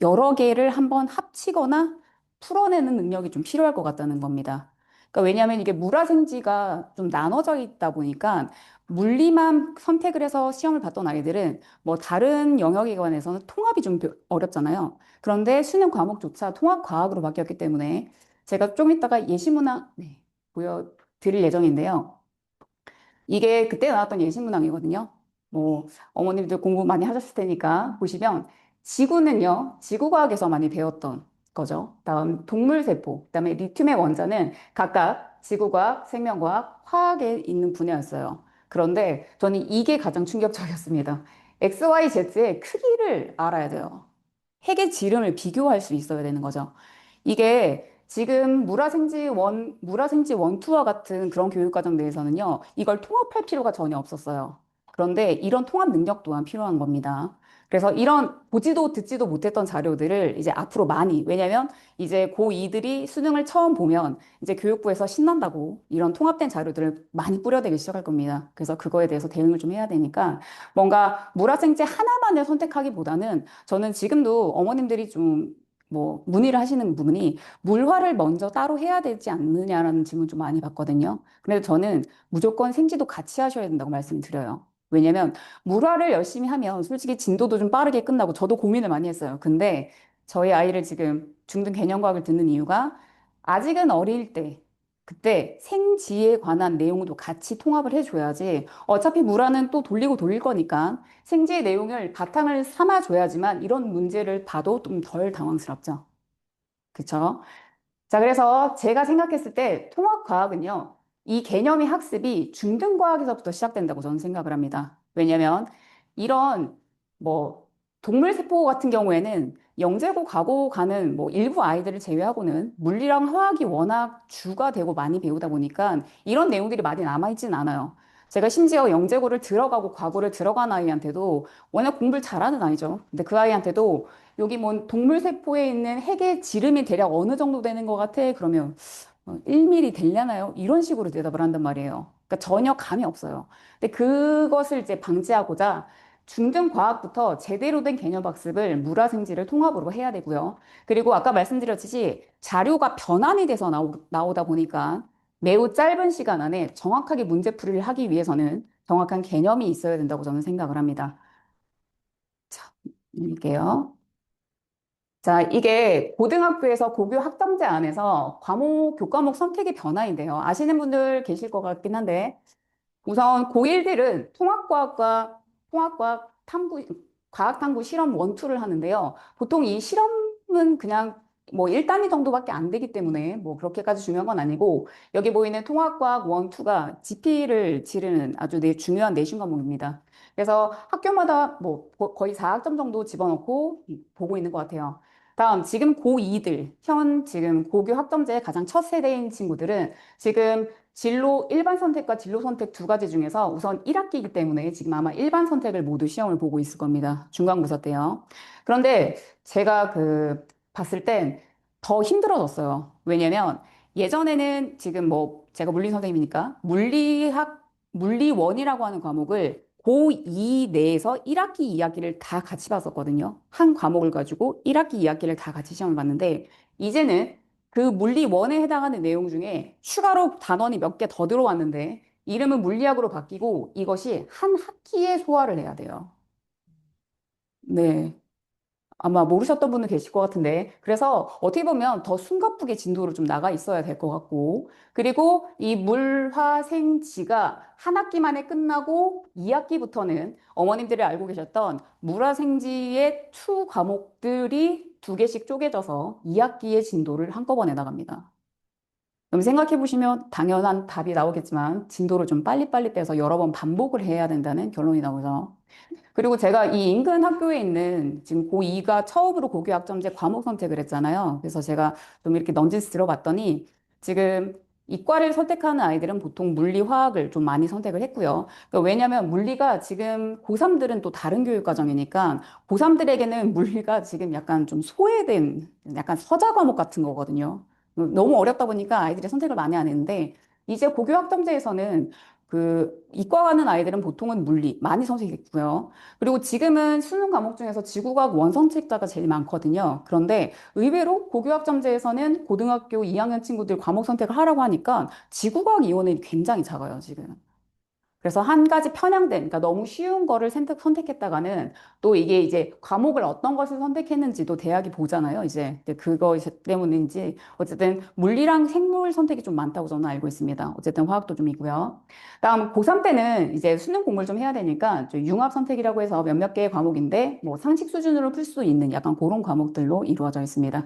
여러 개를 한번 합치거나 풀어내는 능력이 좀 필요할 것 같다는 겁니다. 그러니까 왜냐하면 이게 물화생지가 좀 나눠져 있다 보니까 물리만 선택을 해서 시험을 봤던 아이들은 뭐 다른 영역에 관해서는 통합이 좀 어렵잖아요. 그런데 수능 과목조차 통합 과학으로 바뀌었기 때문에 제가 좀 이따가 예시문항 네, 보여드릴 예정인데요. 이게 그때 나왔던 예시문항이거든요. 뭐 어머님들 공부 많이 하셨을 테니까 보시면 지구는요, 지구과학에서 많이 배웠던 거죠. 다음 동물세포, 그다음에 리튬의 원자는 각각 지구과학, 생명과학, 화학에 있는 분야였어요. 그런데 저는 이게 가장 충격적이었습니다. X, Y, Z의 크기를 알아야 돼요. 핵의 지름을 비교할 수 있어야 되는 거죠. 이게 지금 물화생지 원, 투와 같은 그런 교육과정 내에서는요, 이걸 통합할 필요가 전혀 없었어요. 그런데 이런 통합 능력 또한 필요한 겁니다. 그래서 이런 보지도 듣지도 못했던 자료들을 이제 앞으로 많이, 왜냐면 이제 고2들이 수능을 처음 보면 이제 교육부에서 신난다고 이런 통합된 자료들을 많이 뿌려대기 시작할 겁니다. 그래서 그거에 대해서 대응을 좀 해야 되니까 뭔가 물화생지 하나만을 선택하기보다는 저는 지금도 어머님들이 좀 뭐 문의를 하시는 부분이 물화를 먼저 따로 해야 되지 않느냐라는 질문 좀 많이 받거든요. 근데 저는 무조건 생지도 같이 하셔야 된다고 말씀드려요. 왜냐면 물화를 열심히 하면 솔직히 진도도 좀 빠르게 끝나고 저도 고민을 많이 했어요. 근데 저희 아이를 지금 중등 개념과학을 듣는 이유가 아직은 어릴 때 그때 생지에 관한 내용도 같이 통합을 해줘야지 어차피 물화는 또 돌리고 돌릴 거니까 생지의 내용을 바탕을 삼아줘야지만 이런 문제를 봐도 좀 덜 당황스럽죠. 그쵸? 자, 그래서 제가 생각했을 때 통합과학은요, 이 개념의 학습이 중등과학에서부터 시작된다고 저는 생각을 합니다. 왜냐면 이런 뭐 동물세포 같은 경우에는 영재고 가고 가는 뭐 일부 아이들을 제외하고는 물리랑 화학이 워낙 주가 되고 많이 배우다 보니까 이런 내용들이 많이 남아있진 않아요. 제가 심지어 영재고를 들어가고 과고를 들어간 아이한테도 워낙 공부를 잘하는 아이죠. 근데 그 아이한테도 여기 뭐 동물세포에 있는 핵의 지름이 대략 어느 정도 되는 것 같아? 그러면 1mm 되려나요? 이런 식으로 대답을 한단 말이에요. 그러니까 전혀 감이 없어요. 근데 그것을 이제 방지하고자 중등 과학부터 제대로 된 개념 학습을 물화생지를 통합으로 해야 되고요. 그리고 아까 말씀드렸듯이 자료가 변환이 돼서 나오다 보니까 매우 짧은 시간 안에 정확하게 문제풀이를 하기 위해서는 정확한 개념이 있어야 된다고 저는 생각을 합니다. 자, 읽을게요. 자, 이게 고등학교에서 고교 학점제 안에서 교과목 선택의 변화인데요. 아시는 분들 계실 것 같긴 한데, 우선 고1들은 통합과학 과학탐구 실험 1, 2를 하는데요. 보통 이 실험은 그냥 뭐 1단위 정도밖에 안 되기 때문에 뭐 그렇게까지 중요한 건 아니고, 여기 보이는 통합과학 1, 2가 GP를 치르는 아주 중요한 내신 과목입니다. 그래서 학교마다 뭐 거의 4학점 정도 집어넣고 보고 있는 것 같아요. 다음, 지금 고2들, 지금 고교 학점제 가장 첫 세대인 친구들은 지금 일반 선택과 진로 선택 두 가지 중에서 우선 1학기이기 때문에 지금 아마 일반 선택을 모두 시험을 보고 있을 겁니다. 중간고사 때요. 그런데 제가 봤을 땐 더 힘들어졌어요. 왜냐면 예전에는 지금 뭐 제가 물리 선생님이니까 물리원이라고 하는 과목을 고2 내에서 1학기, 2학기를 다 같이 봤었거든요. 한 과목을 가지고 1학기, 2학기를 다 같이 시험을 봤는데 이제는 그 물리원에 해당하는 내용 중에 추가로 단원이 몇 개 더 들어왔는데 이름은 물리학으로 바뀌고 이것이 한 학기에 소화를 해야 돼요. 네. 아마 모르셨던 분은 계실 것 같은데. 그래서 어떻게 보면 더 숨가쁘게 진도로 좀 나가 있어야 될 것 같고. 그리고 이 물화생지가 한 학기 만에 끝나고 2학기부터는 어머님들이 알고 계셨던 물화생지의 투 과목들이 두 개씩 쪼개져서 2학기의 진도를 한꺼번에 나갑니다. 그럼 생각해 보시면 당연한 답이 나오겠지만 진도를 좀 빨리빨리 빼서 여러 번 반복을 해야 된다는 결론이 나오죠. 그리고 제가 이 인근 학교에 있는 지금 고2가 처음으로 고교학점제 과목 선택을 했잖아요. 그래서 제가 좀 이렇게 넌지스 들어봤더니 지금 이과를 선택하는 아이들은 보통 물리, 화학을 좀 많이 선택을 했고요. 그러니까 왜냐하면 물리가 지금 고3들은 또 다른 교육 과정이니까 고3들에게는 물리가 지금 약간 좀 소외된 약간 서자 과목 같은 거거든요. 너무 어렵다 보니까 아이들이 선택을 많이 안 했는데 이제 고교학점제에서는 이과 가는 아이들은 보통은 물리 많이 선택했고요. 그리고 지금은 수능 과목 중에서 지구과학 원선택자가 제일 많거든요. 그런데 의외로 고교학점제에서는 고등학교 2학년 친구들 과목 선택을 하라고 하니까 지구과학 이원이 굉장히 작아요, 지금. 그래서 한 가지 편향된, 그러니까 너무 쉬운 거를 선택했다가는 또 이게 이제 과목을 어떤 것을 선택했는지도 대학이 보잖아요, 이제. 근데 그거 때문인지 어쨌든 물리랑 생물 선택이 좀 많다고 저는 알고 있습니다. 어쨌든 화학도 좀 있고요. 다음 고3 때는 이제 수능 공부를 좀 해야 되니까 좀 융합 선택이라고 해서 몇몇 개의 과목인데 뭐 상식 수준으로 풀 수 있는 약간 그런 과목들로 이루어져 있습니다.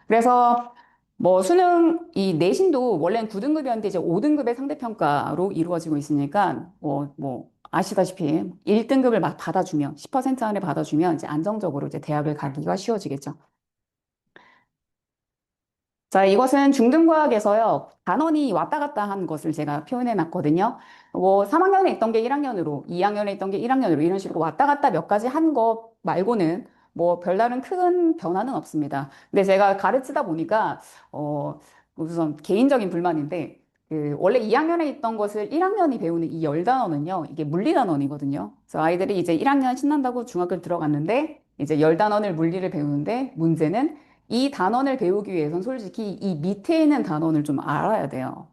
그래서 뭐 수능 이 내신도 원래는 9등급이었는데 이제 5등급의 상대평가로 이루어지고 있으니까 뭐 아시다시피 1등급을 막 받아주면 10% 안에 받아주면 이제 안정적으로 이제 대학을 가기가 쉬워지겠죠. 자, 이것은 중등과학에서요, 단원이 왔다 갔다 한 것을 제가 표현해 놨거든요. 뭐, 3학년에 있던 게 1학년으로, 2학년에 있던 게 1학년으로, 이런 식으로 왔다 갔다 몇 가지 한 것 말고는 뭐, 별다른 큰 변화는 없습니다. 근데 제가 가르치다 보니까, 우선 개인적인 불만인데, 원래 2학년에 있던 것을 1학년이 배우는 이 10단원은요, 이게 물리단원이거든요. 그래서 아이들이 이제 1학년 신난다고 중학교를 들어갔는데, 이제 10단원을 물리를 배우는데, 문제는 이 단원을 배우기 위해선 솔직히 이 밑에 있는 단원을 좀 알아야 돼요.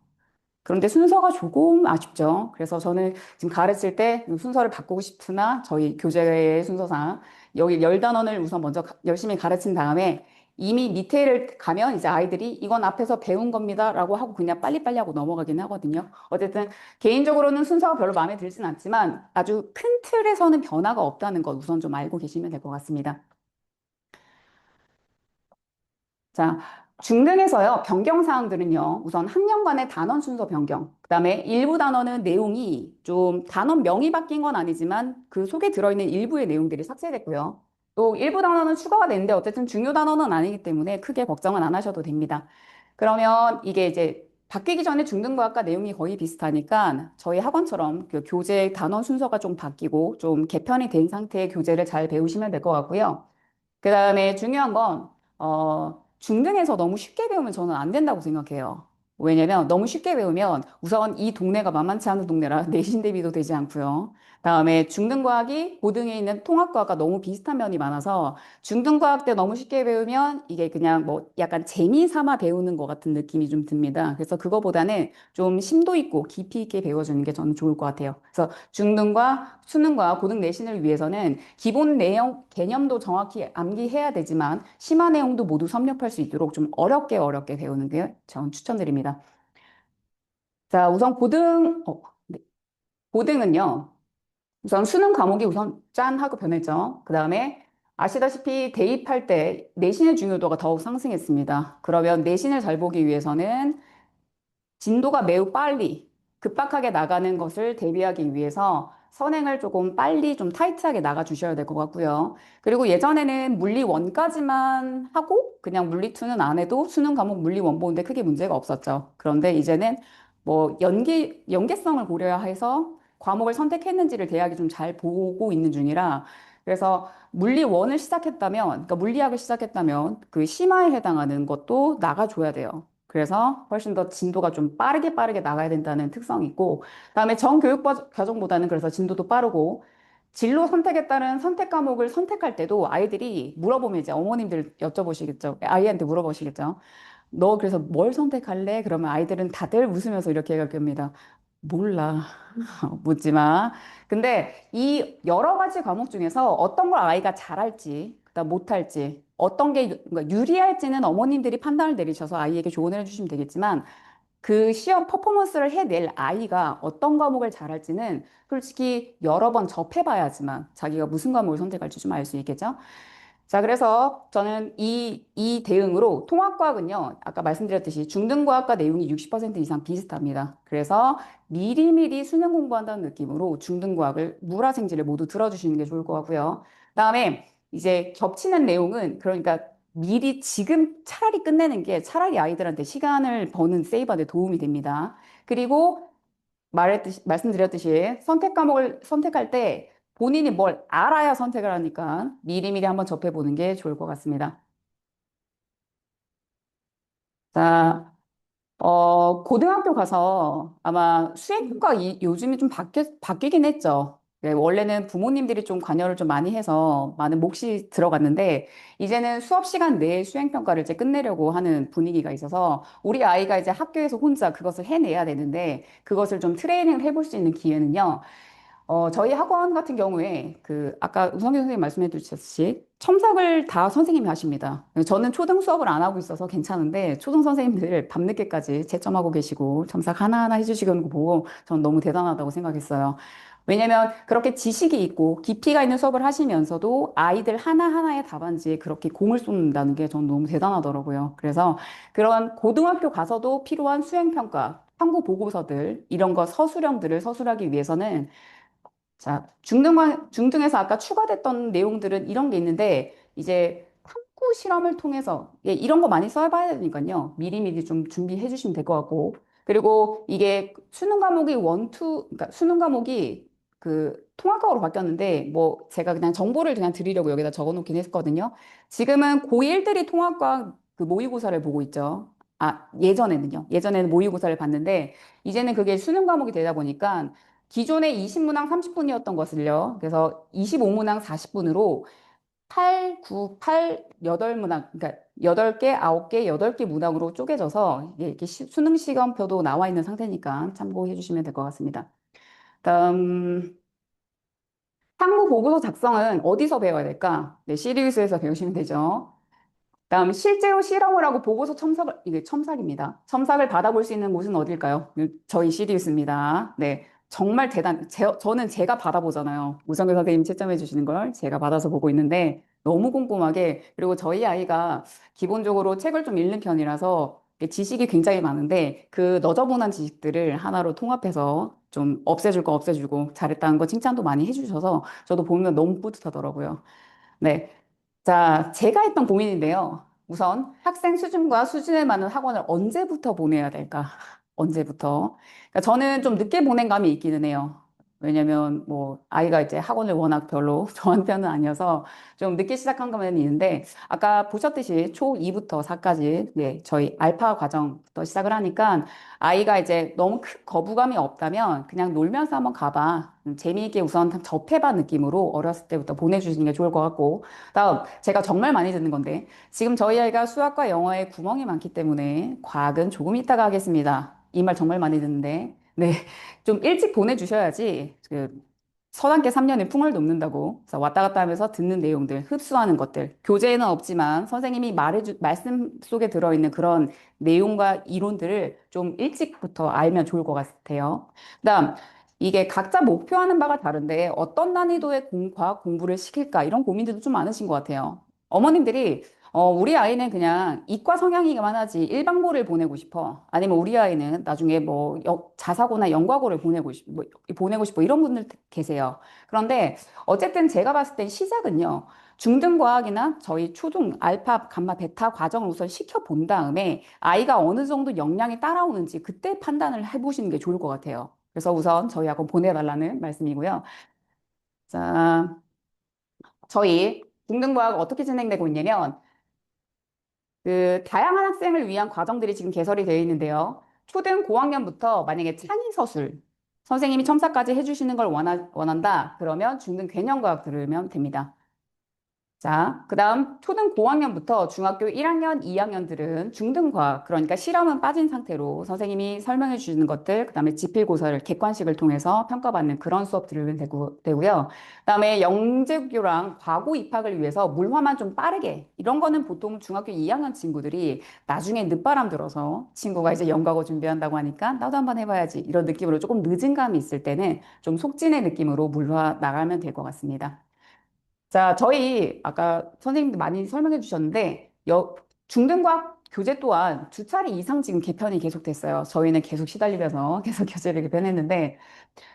그런데 순서가 조금 아쉽죠. 그래서 저는 지금 가르칠 때 순서를 바꾸고 싶으나 저희 교재의 순서상 여기 열 단원을 우선 먼저 열심히 가르친 다음에 이미 밑에를 가면 이제 아이들이 이건 앞에서 배운 겁니다라고 하고 그냥 빨리빨리 하고 넘어가긴 하거든요. 어쨌든 개인적으로는 순서가 별로 마음에 들진 않지만 아주 큰 틀에서는 변화가 없다는 것 우선 좀 알고 계시면 될 것 같습니다. 자, 중등에서요, 변경 사항들은요, 우선 학년간의 단원 순서 변경, 그다음에 일부 단원은 내용이 좀 단원 명이 바뀐 건 아니지만 그 속에 들어있는 일부의 내용들이 삭제됐고요. 또 일부 단어는 추가가 되는데 어쨌든 중요 단어는 아니기 때문에 크게 걱정은 안 하셔도 됩니다. 그러면 이게 이제 바뀌기 전에 중등부학과 내용이 거의 비슷하니까 저희 학원처럼 그 교재 단원 순서가 좀 바뀌고 좀 개편이 된 상태의 교재를 잘 배우시면 될 것 같고요. 그 다음에 중요한 건, 중등에서 너무 쉽게 배우면 저는 안 된다고 생각해요. 왜냐면 너무 쉽게 배우면 우선 이 동네가 만만치 않은 동네라 내신 대비도 되지 않고요. 다음에 중등과학이 고등에 있는 통합과학과 너무 비슷한 면이 많아서 중등과학 때 너무 쉽게 배우면 이게 그냥 뭐 약간 재미 삼아 배우는 것 같은 느낌이 좀 듭니다. 그래서 그거보다는 좀 심도 있고 깊이 있게 배워주는 게 저는 좋을 것 같아요. 그래서 중등과 수능과 고등 내신을 위해서는 기본 내용, 개념도 정확히 암기해야 되지만 심화 내용도 모두 섭렵할 수 있도록 좀 어렵게 배우는 게 전 추천드립니다. 자, 우선 네. 고등은요. 우선 수능 과목이 우선 짠 하고 변했죠. 그 다음에 아시다시피 대입할 때 내신의 중요도가 더욱 상승했습니다. 그러면 내신을 잘 보기 위해서는 진도가 매우 빨리 급박하게 나가는 것을 대비하기 위해서 선행을 조금 빨리 좀 타이트하게 나가 주셔야 될 것 같고요. 그리고 예전에는 물리 1까지만 하고 그냥 물리 2는 안 해도 수능 과목 물리 1 보는데 크게 문제가 없었죠. 그런데 이제는 뭐 연계성을 고려해서 과목을 선택했는지를 대학이 좀 잘 보고 있는 중이라 그래서 물리 1을 시작했다면, 그러니까 물리학을 시작했다면 그 심화에 해당하는 것도 나가줘야 돼요. 그래서 훨씬 더 진도가 좀 빠르게 나가야 된다는 특성이 있고, 그다음에 정교육 과정보다는 그래서 진도도 빠르고, 진로 선택에 따른 선택 과목을 선택할 때도 아이들이 물어보면 이제 어머님들 여쭤보시겠죠. 아이한테 물어보시겠죠. 너 그래서 뭘 선택할래? 그러면 아이들은 다들 웃으면서 이렇게 얘기할 겁니다. 몰라. 묻지 마. 근데 이 여러 가지 과목 중에서 어떤 걸 아이가 잘할지, 그다음 못할지, 어떤 게 그러니까 유리할지는 어머님들이 판단을 내리셔서 아이에게 조언을 해주시면 되겠지만 그 시험 퍼포먼스를 해낼 아이가 어떤 과목을 잘할지는 솔직히 여러 번 접해봐야지만 자기가 무슨 과목을 선택할지 좀 알 수 있겠죠? 자, 그래서 저는 이 대응으로 통합과학은요, 아까 말씀드렸듯이 중등과학과 내용이 60% 이상 비슷합니다. 그래서 미리미리 수능 공부한다는 느낌으로 중등과학을 물화생지를 모두 들어주시는 게 좋을 것 같고요. 그다음에 이제 겹치는 내용은 그러니까 미리 지금 차라리 끝내는 게 차라리 아이들한테 시간을 버는 세이브하는 데 도움이 됩니다. 그리고 말씀드렸듯이 선택 과목을 선택할 때 본인이 뭘 알아야 선택을 하니까 미리미리 한번 접해보는 게 좋을 것 같습니다. 자, 고등학교 가서 아마 수행평가 요즘에 좀 바뀌긴 했죠. 네, 원래는 부모님들이 좀 관여를 좀 많이 해서 많은 몫이 들어갔는데, 이제는 수업 시간 내에 수행평가를 이제 끝내려고 하는 분위기가 있어서, 우리 아이가 이제 학교에서 혼자 그것을 해내야 되는데, 그것을 좀 트레이닝을 해볼 수 있는 기회는요, 저희 학원 같은 경우에 아까 우성기 선생님 말씀해 주셨듯이 첨삭을 다 선생님이 하십니다. 저는 초등 수업을 안 하고 있어서 괜찮은데 초등 선생님들 밤늦게까지 채점하고 계시고 첨삭 하나하나 해주시는 거 보고 전 너무 대단하다고 생각했어요. 왜냐면 그렇게 지식이 있고 깊이가 있는 수업을 하시면서도 아이들 하나하나의 답안지에 그렇게 공을 쏟는다는 게 전 너무 대단하더라고요. 그래서 그런 고등학교 가서도 필요한 수행평가, 참고 보고서들, 이런 거 서술형들을 서술하기 위해서는 자, 중등에서 아까 추가됐던 내용들은 이런 게 있는데, 이제 탐구 실험을 통해서, 예, 이런 거 많이 써봐야 되니까요. 미리미리 좀 준비해 주시면 될 것 같고. 그리고 이게 수능 과목이 그러니까 수능 과목이 통합과목으로 바뀌었는데, 뭐, 제가 그냥 정보를 그냥 드리려고 여기다 적어 놓긴 했거든요. 지금은 고1들이 통합과학 그 모의고사를 보고 있죠. 아, 예전에는요. 예전에는 모의고사를 봤는데, 이제는 그게 수능 과목이 되다 보니까, 기존에 20문항 30분이었던 것을요. 그래서 25문항 40분으로 8, 9, 8, 8문항, 그러니까 8개, 9개, 8개 문항으로 쪼개져서 이렇게 수능 시간표도 나와 있는 상태니까 참고해 주시면 될 것 같습니다. 다음, 상무 보고서 작성은 어디서 배워야 될까? 네, 시리우스에서 배우시면 되죠. 다음 실제로 실험을 하고 보고서 이게 첨삭입니다. 첨삭을 받아볼 수 있는 곳은 어딜까요? 저희 시리우스입니다. 네. 정말 저는 제가 받아보잖아요. 우성규 선생님 채점해 주시는 걸 제가 받아서 보고 있는데 너무 꼼꼼하게 그리고 저희 아이가 기본적으로 책을 좀 읽는 편이라서 지식이 굉장히 많은데 그 너저분한 지식들을 하나로 통합해서 좀 없애줄 거 없애주고 잘했다는 거 칭찬도 많이 해주셔서 저도 보면 너무 뿌듯하더라고요. 네. 자, 제가 했던 고민인데요. 우선 학생 수준과 수준에 맞는 학원을 언제부터 보내야 될까? 언제부터? 그러니까 저는 좀 늦게 보낸 감이 있기는 해요. 왜냐면 뭐 아이가 이제 학원을 워낙 별로 좋아하는 편은 아니어서 좀 늦게 시작한 감은 있는데 아까 보셨듯이 초2부터 4까지 네, 저희 알파 과정부터 시작을 하니까 아이가 이제 너무 큰 거부감이 없다면 그냥 놀면서 한번 가봐. 재미있게 우선 접해봐 느낌으로 어렸을 때부터 보내주시는 게 좋을 것 같고 다음, 제가 정말 많이 듣는 건데, 지금 저희 아이가 수학과 영어에 구멍이 많기 때문에 과학은 조금 이따가 하겠습니다. 이 말 정말 많이 듣는데, 네. 좀 일찍 보내주셔야지, 서당계 3년의 풍을 돕는다고. 그래서 왔다 갔다 하면서 듣는 내용들, 흡수하는 것들. 교재에는 없지만 선생님이 말씀 속에 들어있는 그런 내용과 이론들을 좀 일찍부터 알면 좋을 것 같아요. 그다음, 이게 각자 목표하는 바가 다른데 어떤 난이도의 과학 공부를 시킬까 이런 고민들도 좀 많으신 것 같아요. 어머님들이 우리 아이는 그냥 이과 성향이기만 하지 일반고를 보내고 싶어. 아니면 우리 아이는 나중에 뭐 자사고나 연과고를 보내고 싶어. 이런 분들 계세요. 그런데 어쨌든 제가 봤을 땐 시작은요. 중등과학이나 저희 초등 알파, 감마, 베타 과정을 우선 시켜본 다음에 아이가 어느 정도 역량이 따라오는지 그때 판단을 해보시는 게 좋을 것 같아요. 그래서 우선 저희 학원 보내달라는 말씀이고요. 자, 저희 중등과학 어떻게 진행되고 있냐면 다양한 학생을 위한 과정들이 지금 개설이 되어 있는데요. 초등 고학년부터 만약에 창의서술, 선생님이 첨삭까지 해주시는 걸 원한다. 그러면 중등 개념과학 들으면 됩니다. 자, 그 다음 초등 고학년부터 중학교 1학년, 2학년들은 중등과학, 그러니까 실험은 빠진 상태로 선생님이 설명해 주시는 것들, 그 다음에 지필고사를 객관식을 통해서 평가받는 그런 수업 들으면 되고요. 그 다음에 영재교랑 과고 입학을 위해서 물화만 좀 빠르게, 이런 거는 보통 중학교 2학년 친구들이 나중에 늦바람 들어서 친구가 이제 연가고 준비한다고 하니까 나도 한번 해봐야지. 이런 느낌으로 조금 늦은 감이 있을 때는 좀 속진의 느낌으로 물화 나가면 될 것 같습니다. 자, 저희 아까 선생님도 많이 설명해 주셨는데 중등과학 교재 또한 두 차례 이상 지금 개편이 계속됐어요. 저희는 계속 시달리면서 계속 교재를 개편했는데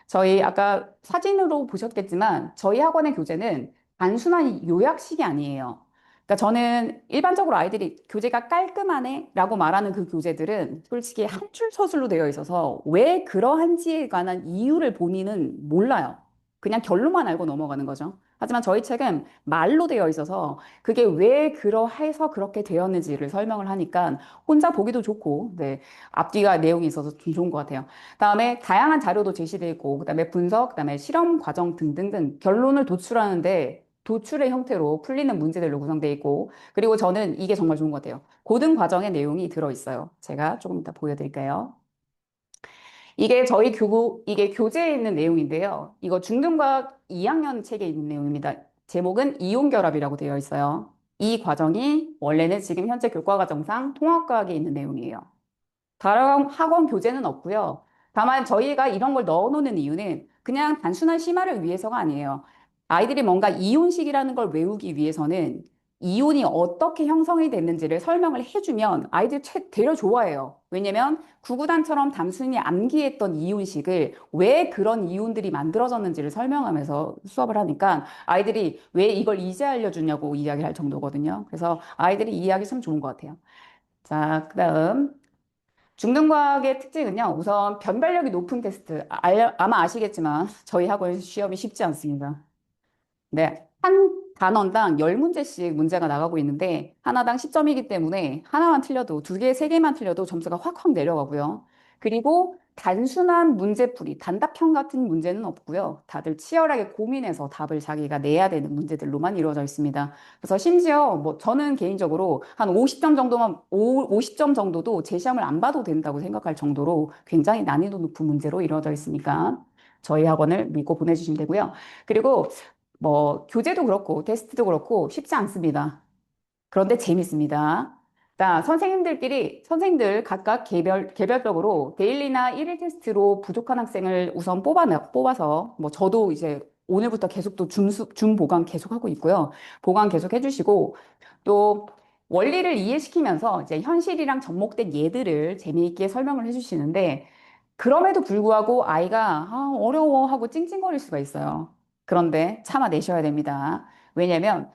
저희 아까 사진으로 보셨겠지만 저희 학원의 교재는 단순한 요약식이 아니에요. 그러니까 저는 일반적으로 아이들이 교재가 깔끔하네 라고 말하는 그 교재들은 솔직히 한 줄 서술로 되어 있어서 왜 그러한지에 관한 이유를 본인은 몰라요. 그냥 결론만 알고 넘어가는 거죠. 하지만 저희 책은 말로 되어 있어서 그게 왜 그러해서 그렇게 되었는지를 설명을 하니까 혼자 보기도 좋고, 네, 앞뒤가 내용이 있어서 좀 좋은 것 같아요. 다음에 다양한 자료도 제시되어 있고, 그다음에 분석, 그다음에 실험 과정 등등등 결론을 도출하는데 도출의 형태로 풀리는 문제들로 구성되어 있고, 그리고 저는 이게 정말 좋은 것 같아요. 고등 과정의 내용이 들어 있어요. 제가 조금 이따 보여드릴게요. 이게 교재에 있는 내용인데요. 이거 중등과학 2학년 책에 있는 내용입니다. 제목은 이온결합이라고 되어 있어요. 이 과정이 원래는 지금 현재 교과과정상 통합과학에 있는 내용이에요. 다른 학원 교재는 없고요. 다만 저희가 이런 걸 넣어놓는 이유는 그냥 단순한 심화를 위해서가 아니에요. 아이들이 뭔가 이온식이라는 걸 외우기 위해서는 이온이 어떻게 형성이 됐는지를 설명을 해주면 아이들 되려 좋아해요. 왜냐면 구구단처럼 단순히 암기했던 이온식을 왜 그런 이온들이 만들어졌는지를 설명하면서 수업을 하니까 아이들이 왜 이걸 이제 알려주냐고 이야기할 정도거든요. 그래서 아이들이 이해하기 참 좋은 것 같아요. 자, 그다음. 중등과학의 특징은요, 우선 변별력이 높은 테스트. 아마 아시겠지만, 저희 학원 시험이 쉽지 않습니다. 네. 한 단원당 10문제씩 문제가 나가고 있는데, 하나당 10점이기 때문에 하나만 틀려도, 두 개, 세 개만 틀려도 점수가 확확 내려가고요. 그리고 단순한 문제풀이, 단답형 같은 문제는 없고요. 다들 치열하게 고민해서 답을 자기가 내야 되는 문제들로만 이루어져 있습니다. 그래서 심지어 뭐 저는 개인적으로 한 50점 정도만, 50점 정도도 제 시험을 안 봐도 된다고 생각할 정도로 굉장히 난이도 높은 문제로 이루어져 있으니까 저희 학원을 믿고 보내주시면 되고요. 그리고 뭐 교재도 그렇고 테스트도 그렇고 쉽지 않습니다. 그런데 재밌습니다. 자, 선생님들 각각 개별적으로 데일리나 일일 테스트로 부족한 학생을 우선 뽑아서, 뭐 저도 이제 오늘부터 계속 또 줌 보강 계속 하고 있고요. 보강 계속 해주시고, 또 원리를 이해시키면서 이제 현실이랑 접목된 예들을 재미있게 설명을 해주시는데, 그럼에도 불구하고 아이가 어려워 하고 찡찡거릴 수가 있어요. 그런데 참아내셔야 됩니다. 왜냐면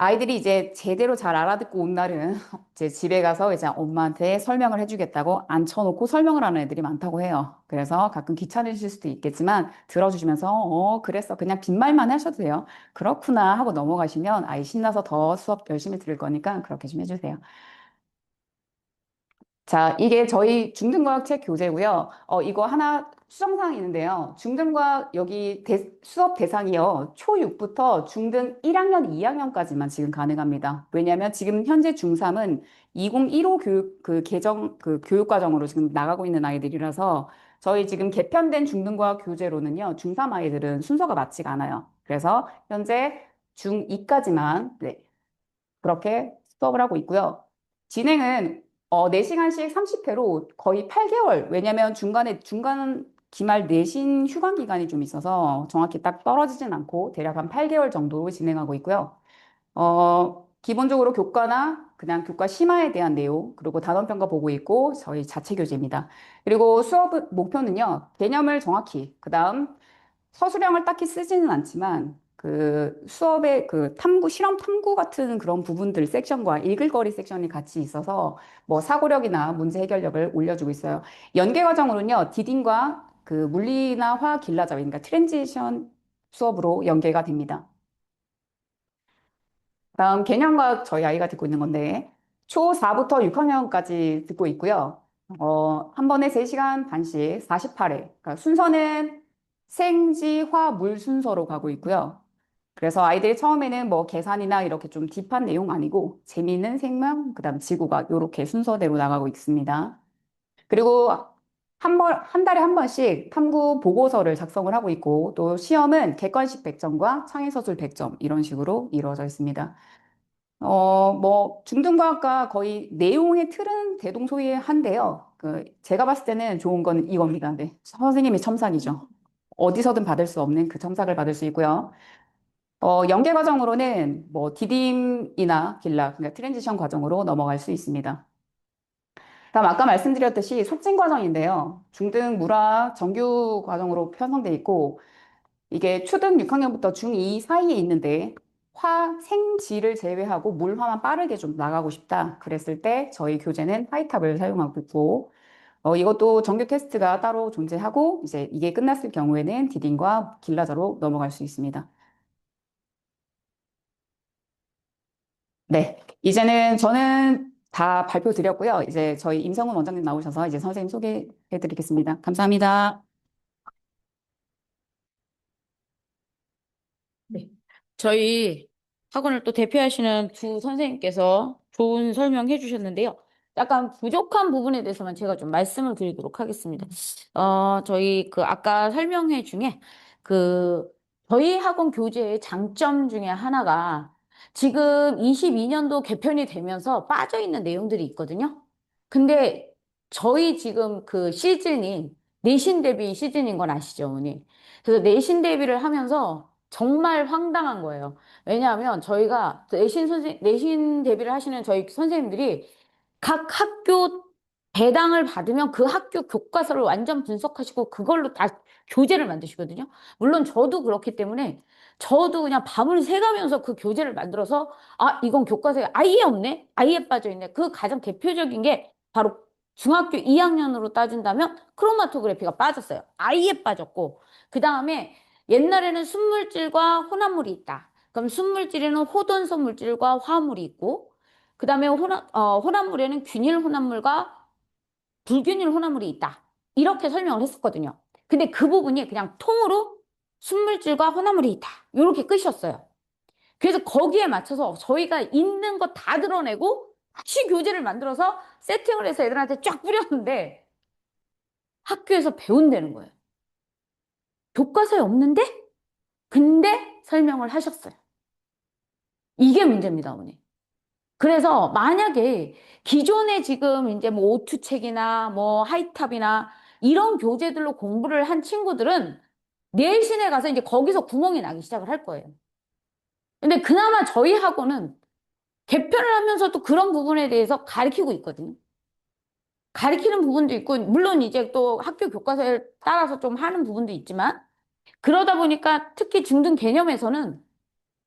아이들이 이제 제대로 잘 알아듣고 온 날은 이제 집에 가서 이제 엄마한테 설명을 해주겠다고 앉혀놓고 설명을 하는 애들이 많다고 해요. 그래서 가끔 귀찮으실 수도 있겠지만 들어주시면서 그랬어. 그냥 빈말만 하셔도 돼요. 그렇구나 하고 넘어가시면 아이 신나서 더 수업 열심히 들을 거니까 그렇게 좀 해주세요. 자, 이게 저희 중등과학 책 교재고요. 이거 하나 수정사항이 있는데요. 중등과학 여기 수업 대상이요. 초6부터 중등 1학년, 2학년까지만 지금 가능합니다. 왜냐하면 지금 현재 중3은 2015 교육 그 개정 그 교육과정으로 지금 나가고 있는 아이들이라서 저희 지금 개편된 중등과학 교재로는요. 중3 아이들은 순서가 맞지가 않아요. 그래서 현재 중2까지만 그렇게 수업을 하고 있고요. 진행은 4시간씩 30회로 거의 8개월. 왜냐면 중간 기말 내신 휴관 기간이 좀 있어서 정확히 딱 떨어지진 않고 대략 한 8개월 정도 진행하고 있고요. 기본적으로 교과나 그냥 교과 심화에 대한 내용, 그리고 단원평가 보고 있고 저희 자체 교재입니다. 그리고 수업 목표는요, 개념을 정확히, 그 다음 서술형을 딱히 쓰지는 않지만 그 수업의 그 실험 탐구 같은 그런 부분들 섹션과 읽을거리 섹션이 같이 있어서 뭐 사고력이나 문제 해결력을 올려주고 있어요. 연계 과정으로는요, 디딘과 그 물리나 화학 길라잡이, 그러니까 트랜지션 수업으로 연계가 됩니다. 다음 개념과학 저희 아이가 듣고 있는 건데 초4부터 6학년까지 듣고 있고요. 한 번에 3시간 반씩 48회. 그러니까 순서는 생지, 화, 물 순서로 가고 있고요. 그래서 아이들이 처음에는 뭐 계산이나 이렇게 좀 딥한 내용 아니고 재미있는 생명, 그다음 지구과학 이렇게 순서대로 나가고 있습니다. 그리고 한 달에 한 번씩 탐구 보고서를 작성을 하고 있고 또 시험은 객관식 100점과 창의서술 100점 이런 식으로 이루어져 있습니다. 뭐, 중등과학과 거의 내용의 틀은 대동소이한데요. 제가 봤을 때는 좋은 건 이겁니다. 네. 선생님이 첨삭이죠. 어디서든 받을 수 없는 그 첨삭을 받을 수 있고요. 연계 과정으로는 뭐, 디딤이나 길라, 그러니까 트랜지션 과정으로 넘어갈 수 있습니다. 다음 아까 말씀드렸듯이 속진 과정인데요. 중등 물화 정규 과정으로 편성돼 있고, 이게 초등 6학년부터 중2 사이에 있는데 생지를 제외하고 물화만 빠르게 좀 나가고 싶다. 그랬을 때 저희 교재는 하이탑을 사용하고 있고 이것도 정규 테스트가 따로 존재하고 이제 이게 끝났을 경우에는 디딘과 길라자로 넘어갈 수 있습니다. 네, 이제는 저는 다 발표 드렸고요. 이제 저희 임성훈 원장님 나오셔서 이제 선생님 소개해 드리겠습니다. 감사합니다. 네. 저희 학원을 또 대표하시는 두 선생님께서 좋은 설명해 주셨는데요. 약간 부족한 부분에 대해서만 제가 좀 말씀을 드리도록 하겠습니다. 저희 그 아까 설명회 중에 그 저희 학원 교재의 장점 중에 하나가 지금 22년도 개편이 되면서 빠져 있는 내용들이 있거든요. 근데 저희 지금 그 시즌이 내신 대비 시즌인 건 아시죠, 어머니? 그래서 내신 대비를 하면서 정말 황당한 거예요. 왜냐하면 저희가 내신 대비를 하시는 저희 선생님들이 각 학교 배당을 받으면 그 학교 교과서를 완전 분석하시고 그걸로 다 교재를 만드시거든요. 물론 저도 그렇기 때문에 저도 그냥 밤을 새가면서 그 교재를 만들어서 이건 교과서에 아예 없네? 아예 빠져 있네. 그 가장 대표적인 게 바로 중학교 2학년으로 따진다면 크로마토그래피가 빠졌어요. 아예 빠졌고 그 다음에 옛날에는 순물질과 혼합물이 있다. 그럼 순물질에는 호돈소 물질과 화합물이 있고, 그 다음에 혼합물에는 균일 혼합물과 불균일 혼합물이 있다. 이렇게 설명을 했었거든요. 근데 그 부분이 그냥 통으로 순물질과 혼합물이 있다. 이렇게 끝이었어요. 그래서 거기에 맞춰서 저희가 있는 거 다 드러내고 다시 교재를 만들어서 세팅을 해서 애들한테 쫙 뿌렸는데 학교에서 배운다는 거예요. 교과서에 없는데? 근데 설명을 하셨어요. 이게 문제입니다, 어머니. 그래서 만약에 기존에 지금 이제 뭐 오투책이나 뭐 하이탑이나 이런 교재들로 공부를 한 친구들은 내신에 가서 이제 거기서 구멍이 나기 시작을 할 거예요. 근데 그나마 저희 학원은 개편을 하면서도 그런 부분에 대해서 가르치고 있거든요. 가르치는 부분도 있고, 물론 이제 또 학교 교과서에 따라서 좀 하는 부분도 있지만, 그러다 보니까 특히 중등 개념에서는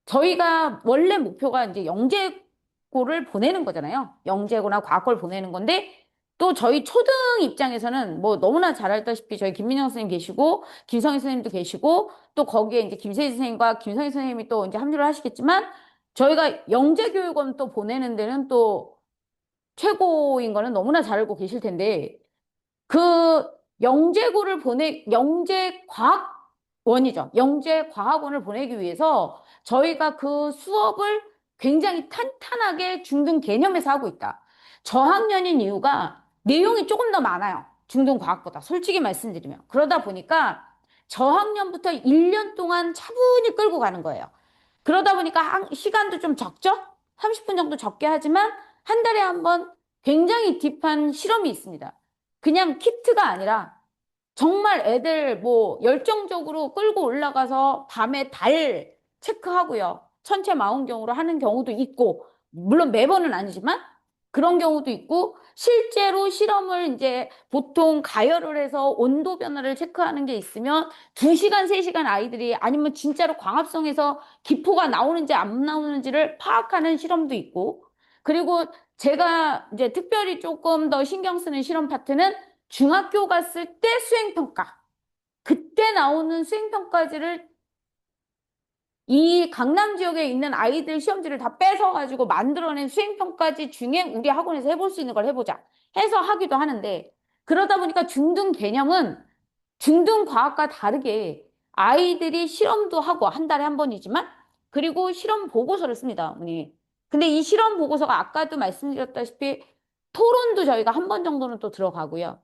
저희가 원래 목표가 이제 영재고를 보내는 거잖아요. 영재고나 과학고를 보내는 건데 또 저희 초등 입장에서는 뭐 너무나 잘 알다시피 저희 김민영 선생님 계시고 김성희 선생님도 계시고 또 거기에 이제 김세희 선생님과 김성희 선생님이 또 이제 합류를 하시겠지만 저희가 영재교육원 또 보내는 데는 또 최고인 거는 너무나 잘 알고 계실 텐데 그 영재과학원이죠. 영재과학원을 보내기 위해서 저희가 그 수업을 굉장히 탄탄하게 중등 개념에서 하고 있다. 저학년인 이유가 내용이 조금 더 많아요. 중등 과학보다. 솔직히 말씀드리면. 그러다 보니까 저학년부터 1년 동안 차분히 끌고 가는 거예요. 그러다 보니까 시간도 좀 적죠? 30분 정도 적게 하지만 한 달에 한 번 굉장히 딥한 실험이 있습니다. 그냥 키트가 아니라 정말 애들 뭐 열정적으로 끌고 올라가서 밤에 달 체크하고요. 천체 망원경으로 하는 경우도 있고, 물론 매번은 아니지만 그런 경우도 있고, 실제로 실험을 이제 보통 가열을 해서 온도 변화를 체크하는 게 있으면 2시간, 3시간 아이들이 아니면 진짜로 광합성에서 기포가 나오는지 안 나오는지를 파악하는 실험도 있고, 그리고 제가 이제 특별히 조금 더 신경 쓰는 실험 파트는 중학교 갔을 때 수행평가. 그때 나오는 수행평가지를 이 강남 지역에 있는 아이들 시험지를 다 뺏어가지고 만들어낸 수행평가지 중에 우리 학원에서 해볼 수 있는 걸 해보자 해서 하기도 하는데 그러다 보니까 중등 개념은 중등 과학과 다르게 아이들이 실험도 하고 한 달에 한 번이지만 그리고 실험 보고서를 씁니다, 어머니. 근데 이 실험 보고서가 아까도 말씀드렸다시피 토론도 저희가 한 번 정도는 또 들어가고요.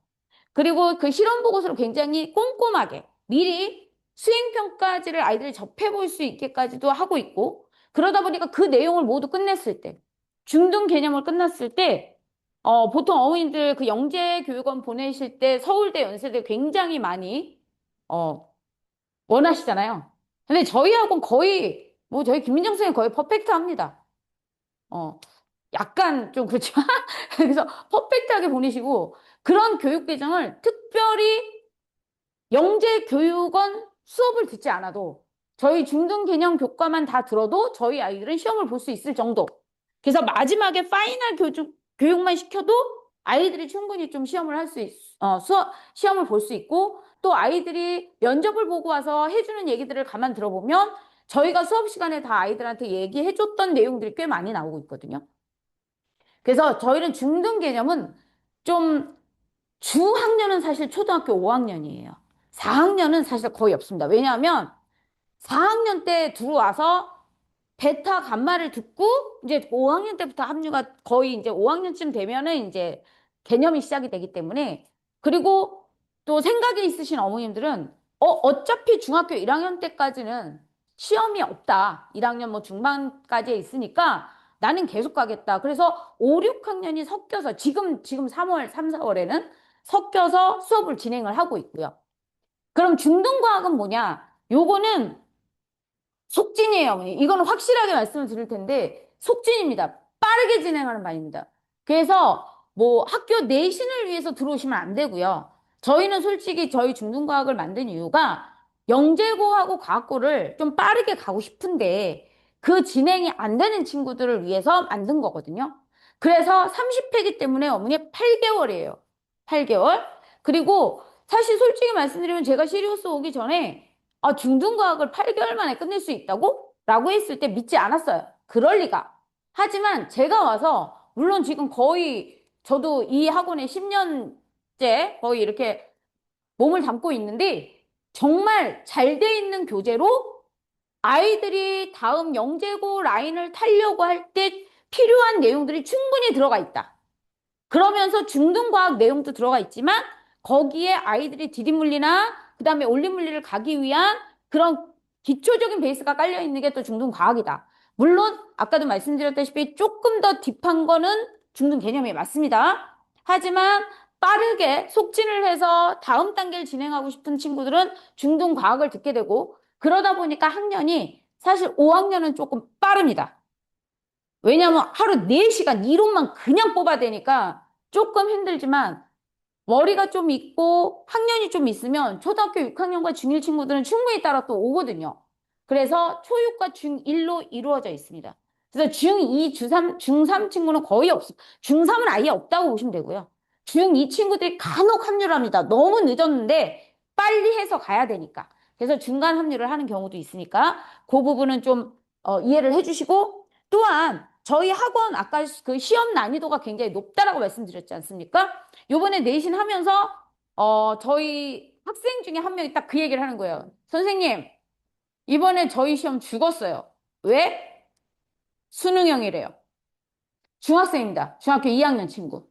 그리고 그 실험 보고서를 굉장히 꼼꼼하게 미리 수행평가지를 아이들이 접해볼 수 있게까지도 하고 있고, 그러다 보니까 그 내용을 모두 끝냈을 때, 중등 개념을 끝났을 때, 보통 어머님들 그 영재교육원 보내실 때 서울대, 연세대 굉장히 많이, 원하시잖아요. 근데 저희 학원 거의, 뭐 저희 김민정 선생님 거의 퍼펙트 합니다. 어, 약간 좀 그렇지만, 그래서 퍼펙트하게 보내시고, 그런 교육 과정을 특별히 영재교육원 수업을 듣지 않아도 저희 중등 개념 교과만 다 들어도 저희 아이들은 시험을 볼 수 있을 정도. 그래서 마지막에 파이널 교육만 시켜도 아이들이 충분히 좀 시험을 할 수 시험을 볼 수 있고 또 아이들이 면접을 보고 와서 해주는 얘기들을 가만 들어보면 저희가 수업 시간에 다 아이들한테 얘기해줬던 내용들이 꽤 많이 나오고 있거든요. 그래서 저희는 중등 개념은 좀 주학년은 사실 초등학교 5학년이에요. 4학년은 사실 거의 없습니다. 왜냐하면 4학년 때 들어와서 베타 감마를 듣고 이제 5학년 때부터 합류가 거의 이제 5학년쯤 되면은 이제 개념이 시작이 되기 때문에 그리고 또 생각이 있으신 어머님들은 어차피 중학교 1학년 때까지는 시험이 없다. 1학년 뭐 중반까지 있으니까 나는 계속 가겠다. 그래서 5, 6학년이 섞여서 지금 3월, 3, 4월에는 섞여서 수업을 진행을 하고 있고요. 그럼 중등과학은 뭐냐? 요거는 속진이에요, 어머니. 이거는 확실하게 말씀을 드릴 텐데, 속진입니다. 빠르게 진행하는 반입니다. 그래서 뭐 학교 내신을 위해서 들어오시면 안 되고요. 저희는 솔직히 저희 중등과학을 만든 이유가 영재고하고 과학고를 좀 빠르게 가고 싶은데 그 진행이 안 되는 친구들을 위해서 만든 거거든요. 그래서 30회기 때문에 어머니 8개월이에요. 8개월. 그리고 사실 솔직히 말씀드리면 제가 시리우스 오기 전에 중등과학을 8개월 만에 끝낼 수 있다고? 라고 했을 때 믿지 않았어요. 그럴 리가. 하지만 제가 와서, 물론 지금 거의 저도 이 학원에 10년째 거의 이렇게 몸을 담고 있는데, 정말 잘 돼 있는 교재로 아이들이 다음 영재고 라인을 타려고 할 때 필요한 내용들이 충분히 들어가 있다. 그러면서 중등과학 내용도 들어가 있지만 거기에 아이들이 디귿물리나 그다음에 올림물리를 가기 위한 그런 기초적인 베이스가 깔려 있는 게 또 중등과학이다. 물론 아까도 말씀드렸다시피 조금 더 딥한 거는 중등 개념이 맞습니다. 하지만 빠르게 속진을 해서 다음 단계를 진행하고 싶은 친구들은 중등과학을 듣게 되고 그러다 보니까 학년이 사실 5학년은 조금 빠릅니다. 왜냐하면 하루 4시간 이론만 그냥 뽑아대니까 조금 힘들지만 머리가 좀 있고 학년이 좀 있으면 초등학교 6학년과 중1 친구들은 충분히 따라 또 오거든요. 그래서 초육과 중1로 이루어져 있습니다. 그래서 중2, 중3 친구는 거의 없습니다. 중3은 아예 없다고 보시면 되고요. 중2 친구들이 간혹 합류를 합니다. 너무 늦었는데 빨리 해서 가야 되니까. 그래서 중간 합류를 하는 경우도 있으니까 그 부분은 좀 이해를 해주시고, 또한 저희 학원 아까 그 시험 난이도가 굉장히 높다라고 말씀드렸지 않습니까? 요번에 내신 하면서 저희 학생 중에 한 명이 딱 그 얘기를 하는 거예요. 선생님, 이번에 저희 시험 죽었어요. 왜? 수능형이래요. 중학생입니다. 중학교 2학년 친구.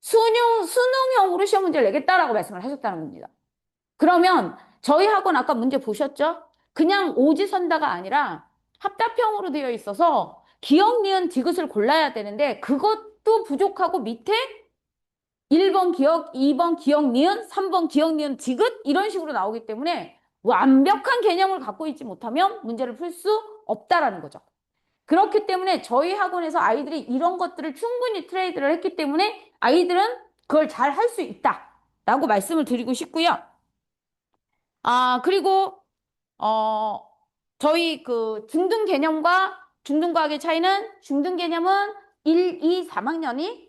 수능형으로 시험 문제를 내겠다라고 말씀을 하셨다는 겁니다. 그러면 저희 학원 아까 문제 보셨죠? 그냥 오지선다가 아니라 합답형으로 되어 있어서 기억, 니은, 디귿을 골라야 되는데 그것도 부족하고 밑에 1번 기억, 2번 기억, 니은, 3번 기억, 니은, 디귿 이런 식으로 나오기 때문에 완벽한 개념을 갖고 있지 못하면 문제를 풀 수 없다라는 거죠. 그렇기 때문에 저희 학원에서 아이들이 이런 것들을 충분히 트레이드를 했기 때문에 아이들은 그걸 잘 할 수 있다라고 말씀을 드리고 싶고요. 그리고 어, 저희 그 중등 개념과 중등과학의 차이는 중등 개념은 1, 2, 3학년이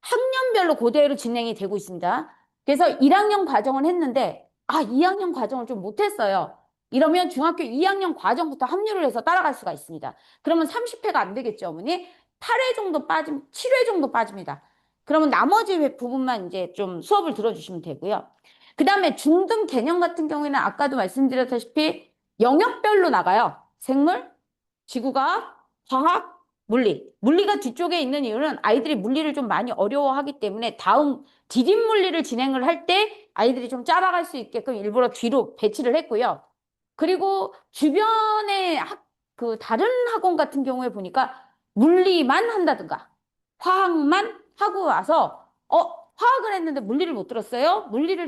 학년별로 그대로 진행이 되고 있습니다. 그래서 1학년 과정은 했는데 2학년 과정을 좀 못했어요. 이러면 중학교 2학년 과정부터 합류를 해서 따라갈 수가 있습니다. 그러면 30회가 안 되겠죠, 어머니? 8회 정도 7회 정도 빠집니다. 그러면 나머지 부분만 이제 좀 수업을 들어주시면 되고요. 그 다음에 중등 개념 같은 경우에는 아까도 말씀드렸다시피 영역별로 나가요. 생물, 지구과학, 화학, 물리. 물리가 뒤쪽에 있는 이유는 아이들이 물리를 좀 많이 어려워하기 때문에 다음 디딤 물리를 진행을 할 때 아이들이 좀 짜라갈 수 있게끔 일부러 뒤로 배치를 했고요. 그리고 주변에 그 다른 학원 같은 경우에 보니까 물리만 한다든가 화학만 하고 와서 화학을 했는데 물리를 못 들었어요? 물리를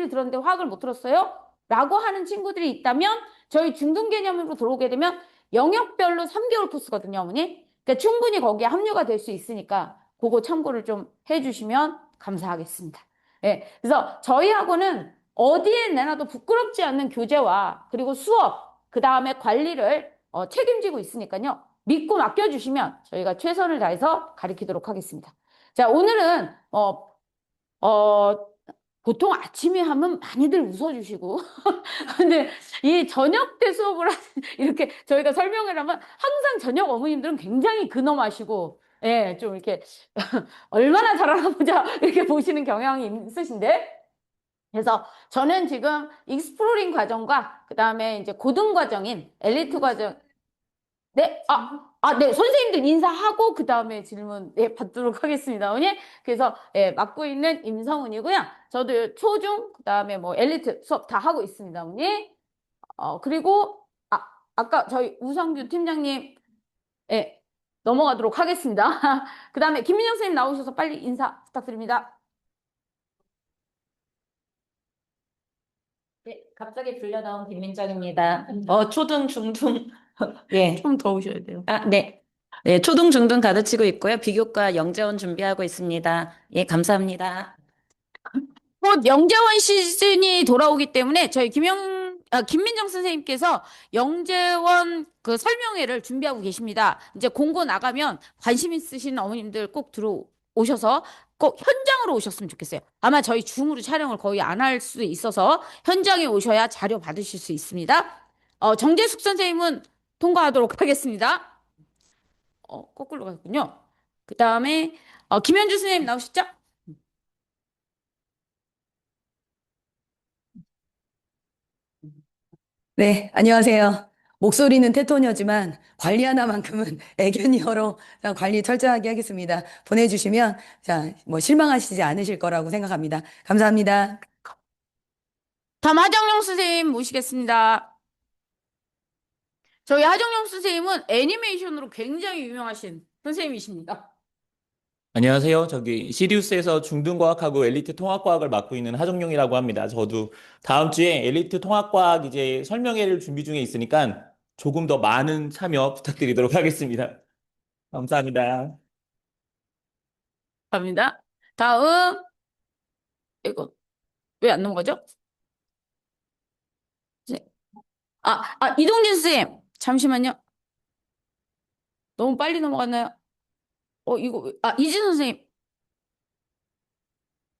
들었는데 화학을 못 들었어요? 라고 하는 친구들이 있다면 저희 중등 개념으로 들어오게 되면 영역별로 3개월 코스거든요, 어머니. 그러니까 충분히 거기에 합류가 될 수 있으니까 그거 참고를 좀 해주시면 감사하겠습니다. 예, 그래서 저희 학원은 어디에 내놔도 부끄럽지 않는 교재와 그리고 수업, 그 다음에 관리를 책임지고 있으니까요. 믿고 맡겨주시면 저희가 최선을 다해서 가르치도록 하겠습니다. 자, 오늘은 어, 보통 아침에 하면 많이들 웃어주시고 근데 이 저녁 때 수업을 이렇게 저희가 설명을 하면 항상 저녁 어머님들은 굉장히 근엄하시고 예, 좀 이렇게 얼마나 잘하나 보자 이렇게 보시는 경향이 있으신데 그래서 저는 지금 익스플로링 과정과 그다음에 이제 고등 과정인 엘리트 과정 네, 네, 선생님들 인사하고 그 다음에 질문 네, 받도록 하겠습니다. 언니. 그래서 예, 맡고 있는 임성훈이고요. 저도 초중 그다음에 뭐 엘리트 수업 다 하고 있습니다, 언니. 그리고 아까 저희 우성규 팀장님 예, 넘어가도록 하겠습니다. 그다음에 김민영 선생님 나오셔서 빨리 인사 부탁드립니다. 네, 갑자기 불려 나온 김민정입니다. 초등, 중등, 예. 좀 더우셔야 돼요. 네. 네, 초등, 중등 가르치고 있고요. 비교과 영재원 준비하고 있습니다. 예, 감사합니다. 곧 영재원 시즌이 돌아오기 때문에 저희 김민정 선생님께서 영재원 그 설명회를 준비하고 계십니다. 이제 공고 나가면 관심 있으신 어머님들 꼭 들어오셔서 꼭 현장으로 오셨으면 좋겠어요. 아마 저희 줌으로 촬영을 거의 안 할 수도 있어서 현장에 오셔야 자료 받으실 수 있습니다. 정재숙 선생님은 통과하도록 하겠습니다. 거꾸로 갔군요. 그 다음에 김현주 선생님 나오셨죠? 네, 안녕하세요. 목소리는 테토녀지만 관리 하나만큼은 애견이어로 관리 철저하게 하겠습니다. 보내주시면, 자, 뭐 실망하시지 않으실 거라고 생각합니다. 감사합니다. 다음 하정용 선생님 모시겠습니다. 저희 하정용 선생님은 애니메이션으로 굉장히 유명하신 선생님이십니다. 안녕하세요. 저기 시리우스에서 중등과학하고 엘리트 통합과학을 맡고 있는 하정용이라고 합니다. 저도 다음 주에 엘리트 통합과학 이제 설명회를 준비 중에 있으니까 조금 더 많은 참여 부탁드리도록 하겠습니다. 감사합니다. 갑니다. 다음, 이거 왜 안 넘어가죠? 네. 이동진 쌤, 잠시만요. 너무 빨리 넘어갔나요? 이진 선생님.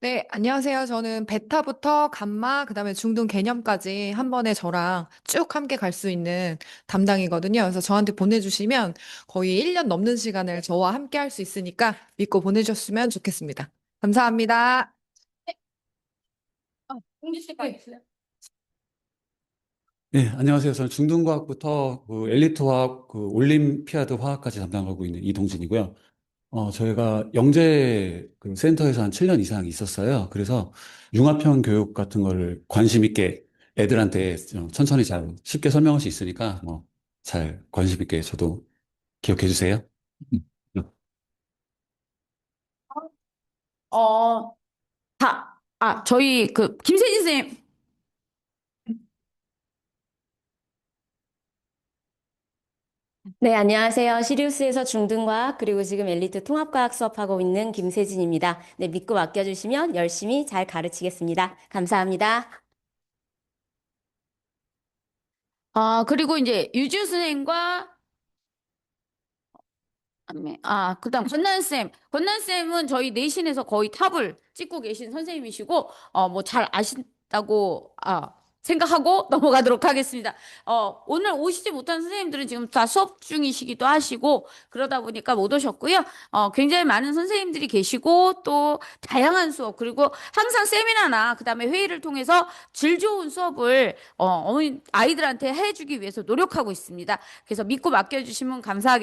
네, 안녕하세요. 저는 베타부터 감마, 그다음에 중등 개념까지 한 번에 저랑 쭉 함께 갈 수 있는 담당이거든요. 그래서 저한테 보내주시면 거의 1년 넘는 시간을 저와 함께 할 수 있으니까 믿고 보내주셨으면 좋겠습니다. 감사합니다. 동진 씨 있어요? 네, 안녕하세요. 저는 중등과학부터 그 엘리트 화학, 그 올림피아드 화학까지 담당하고 있는 이동진이고요. 저희가 영재 그 센터에서 한 7년 이상 있었어요. 그래서 융합형 교육 같은 거를 관심 있게 애들한테 좀 천천히 잘 쉽게 설명할 수 있으니까 뭐 잘 관심 있게 저도 기억해 주세요. 음. 어, 저희 김세진 쌤. 네, 안녕하세요. 시리우스에서 중등과학 그리고 지금 엘리트 통합과학 수업하고 있는 김세진입니다. 네, 믿고 맡겨주시면 열심히 잘 가르치겠습니다. 감사합니다. 그리고 이제 유주 선생님과 그다음 권난쌤. 권난쌤은 저희 내신에서 거의 탑을 찍고 계신 선생님이시고, 뭐 잘 아신다고, 생각하고 넘어가도록 하겠습니다. 오늘 오시지 못한 선생님들은 지금 다 수업 중이시기도 하시고, 그러다 보니까 못 오셨고요. 굉장히 많은 선생님들이 계시고, 또 다양한 수업, 그리고 항상 세미나나, 그다음에 회의를 통해서 질 좋은 수업을, 아이들한테 해주기 위해서 노력하고 있습니다. 그래서 믿고 맡겨주시면 감사하겠습니다.